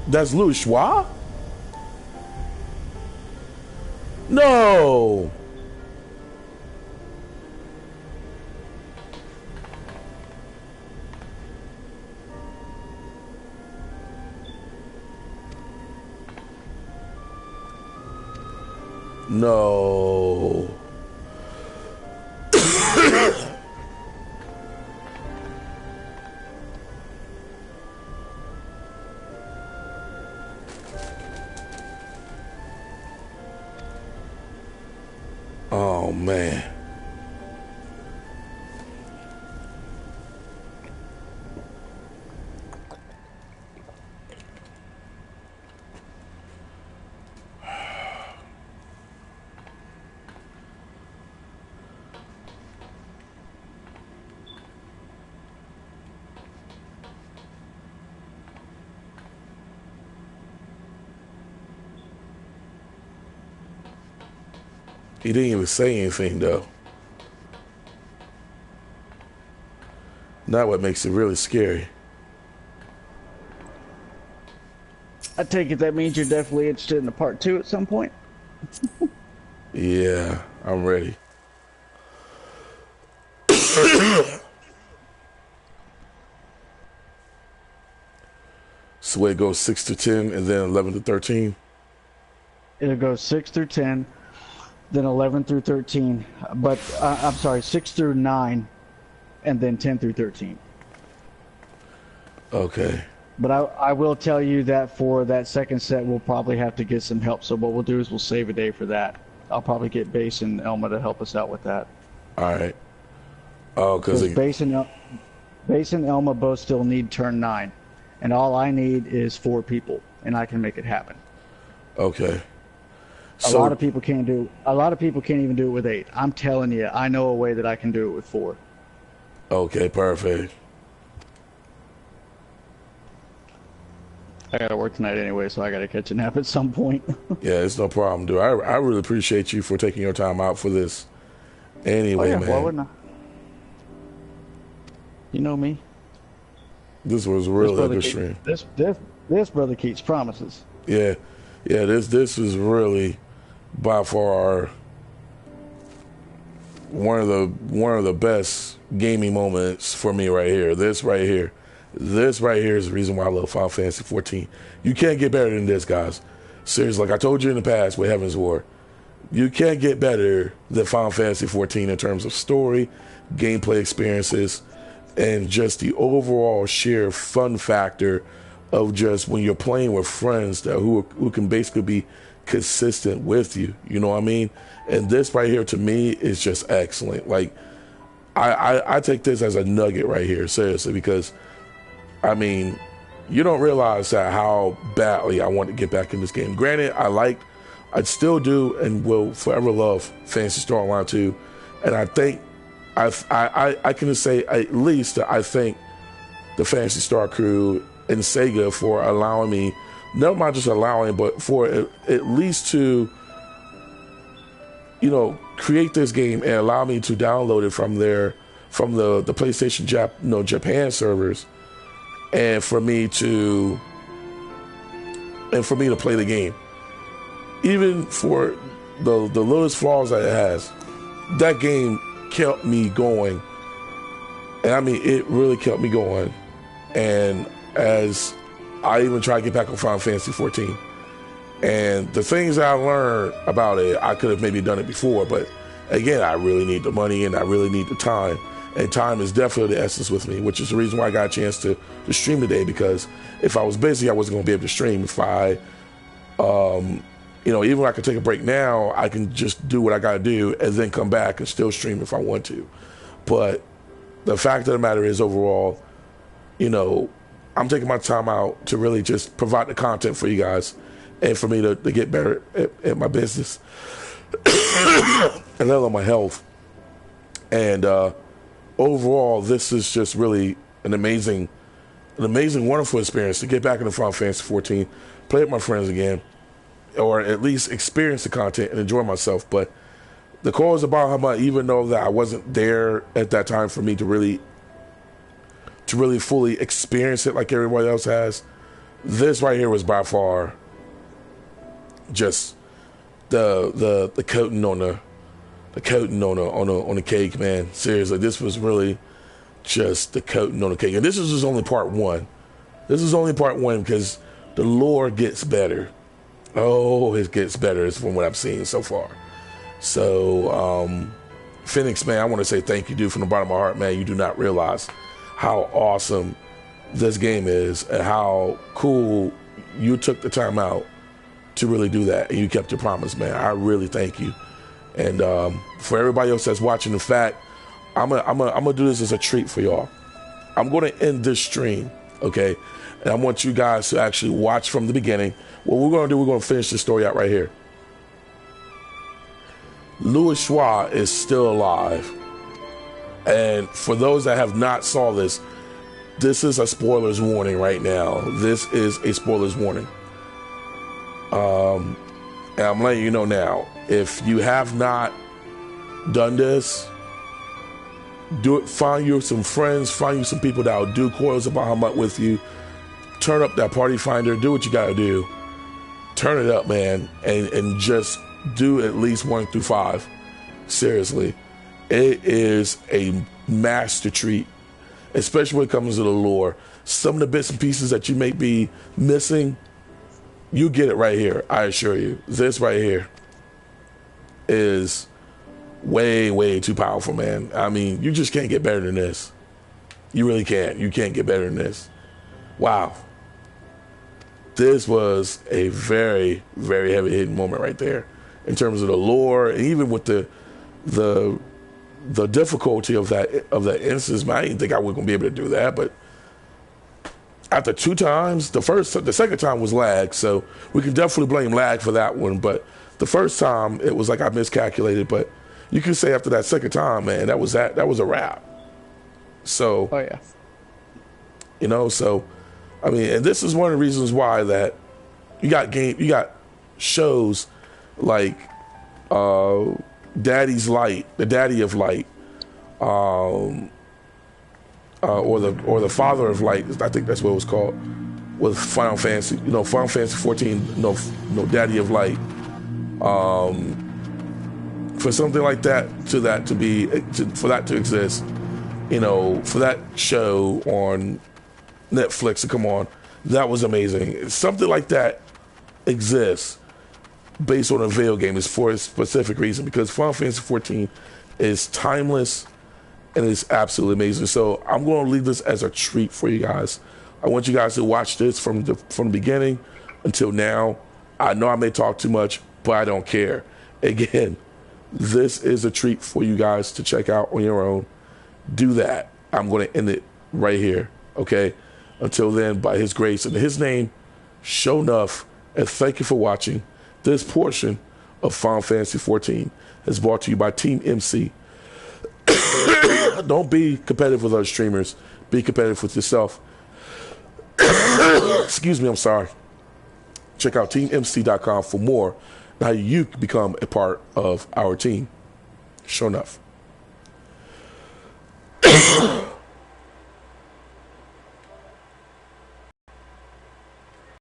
That's Louis Schwa? No. No. Oh man. He didn't even say anything though. Not what makes it really scary. I take it that means you're definitely interested in a part 2 at some point? Yeah, I'm ready. So it goes 6 to 10 and then 11 to 13. It'll go 6 through 10, then 11 through 13. But, I'm sorry, 6 through 9, and then 10 through 13. Okay. But I will tell you that for that second set, we'll probably have to get some help. So what we'll do is we'll save a day for that. I'll probably get Base and Elma to help us out with that. All right. Oh, because Base and Elma both still need turn 9. And all I need is 4 people, and I can make it happen. Okay. A lot of people can't even do it with 8. I'm telling you, I know a way that I can do it with 4. Okay, perfect. I gotta work tonight anyway, so I gotta catch a nap at some point. Yeah, it's no problem, dude. I really appreciate you for taking your time out for this. Anyway, Why man, wouldn't I? You know me. this was really a good stream. This brother keeps promises. Yeah, yeah. This is really by far one of the best gaming moments for me right here. This right here is the reason why I love Final Fantasy 14. You can't get better than this, guys. Seriously, like I told you in the past with Heaven's War, you can't get better than Final Fantasy 14 in terms of story, gameplay experiences, and just the overall sheer fun factor of just when you're playing with friends that who can basically be consistent with you. You know what I mean? And this right here to me is just excellent. Like I take this as a nugget right here, seriously, because I mean, you don't realize that how badly I want to get back in this game. Granted, I still do and will forever love Phantasy Star Online 2, and I think I can just say at least that I thank the Phantasy Star crew and Sega for allowing me, never mind just allowing, but for at least to, you know, create this game and allow me to download it from the PlayStation Japan servers, and for me to play the game, even for the littlest flaws that it has. That game kept me going, and I mean, it really kept me going. And as I even try to get back on Final Fantasy 14, and the things I learned about it, I could have maybe done it before, but again, I really need the money and I really need the time. And time is definitely the essence with me, which is the reason why I got a chance to stream today, because if I was busy, I wasn't going to be able to stream. If I, even when I can take a break now, I can just do what I got to do and then come back and still stream if I want to. But the fact of the matter is, overall, I'm taking my time out to really just provide the content for you guys and for me to get better at my business and on my health. And overall, this is just really an amazing, wonderful experience to get back into Final Fantasy 14, play with my friends again, or at least experience the content and enjoy myself. But the Coils of Bahamut, even though that I wasn't there at that time for me to really fully experience it like everybody else has, this right here was by far just the coating on the cake, man. Seriously, this was really just the coating on the cake. And this is just only part one. This is only part one because the lore gets better. Oh, it gets better from what I've seen so far. So, Phoenix, man, I want to say thank you, dude, from the bottom of my heart, man. You do not realize how awesome this game is and how cool you took the time out to really do that. And you kept your promise, man. I really thank you. And for everybody else that's watching, in fact, I'm gonna do this as a treat for y'all. I'm gonna end this stream, okay? And I want you guys to actually watch from the beginning. What we're gonna do, we're gonna finish this story out right here. Louis Schwa is still alive. And for those that have not saw this is a spoilers warning right now. This is a spoilers warning. And I'm letting you know now, if you have not done this, do it. Find you some friends, find you some people that will do Coils of Bahamut with you. Turn up that party finder, do what you gotta do. Turn it up, man, and just do at least 1 through 5. Seriously. It is a master treat, especially when it comes to the lore. Some of the bits and pieces that you may be missing, you get it right here, I assure you. This right here is way, way too powerful, man. I mean, you just can't get better than this. You really can't. You can't get better than this. Wow. This was a very, very heavy hitting moment right there in terms of the lore, and even with the difficulty of that instance, man. I didn't think I was gonna be able to do that, but after 2 times, the second time was lag, so we can definitely blame lag for that one. But the first time, it was like I miscalculated. But you can say after that second time, man, that was a wrap. So, oh yeah, so I mean, and this is one of the reasons why that you got shows like Daddy's Light, the Daddy of Light, or the Father of Light. I think that's what it was called. With Final Fantasy, Final Fantasy 14, no Daddy of Light. For something like that for that to exist, for that show on Netflix to come on, that was amazing. Something like that exists based on a video game is for a specific reason, because Final Fantasy 14 is timeless and it's absolutely amazing. So I'm going to leave this as a treat for you guys. I want you guys to watch this from the beginning until now. I know I may talk too much, but I don't care. Again, this is a treat for you guys to check out on your own. Do that. I'm going to end it right here, okay? Until then, by His grace and His name, Sho'Nuff, and thank you for watching. This portion of Final Fantasy 14 is brought to you by Team MC. Don't be competitive with other streamers. Be competitive with yourself. Excuse me, I'm sorry. Check out teammc.com for more on how you can become a part of our team. Sho'Nuff.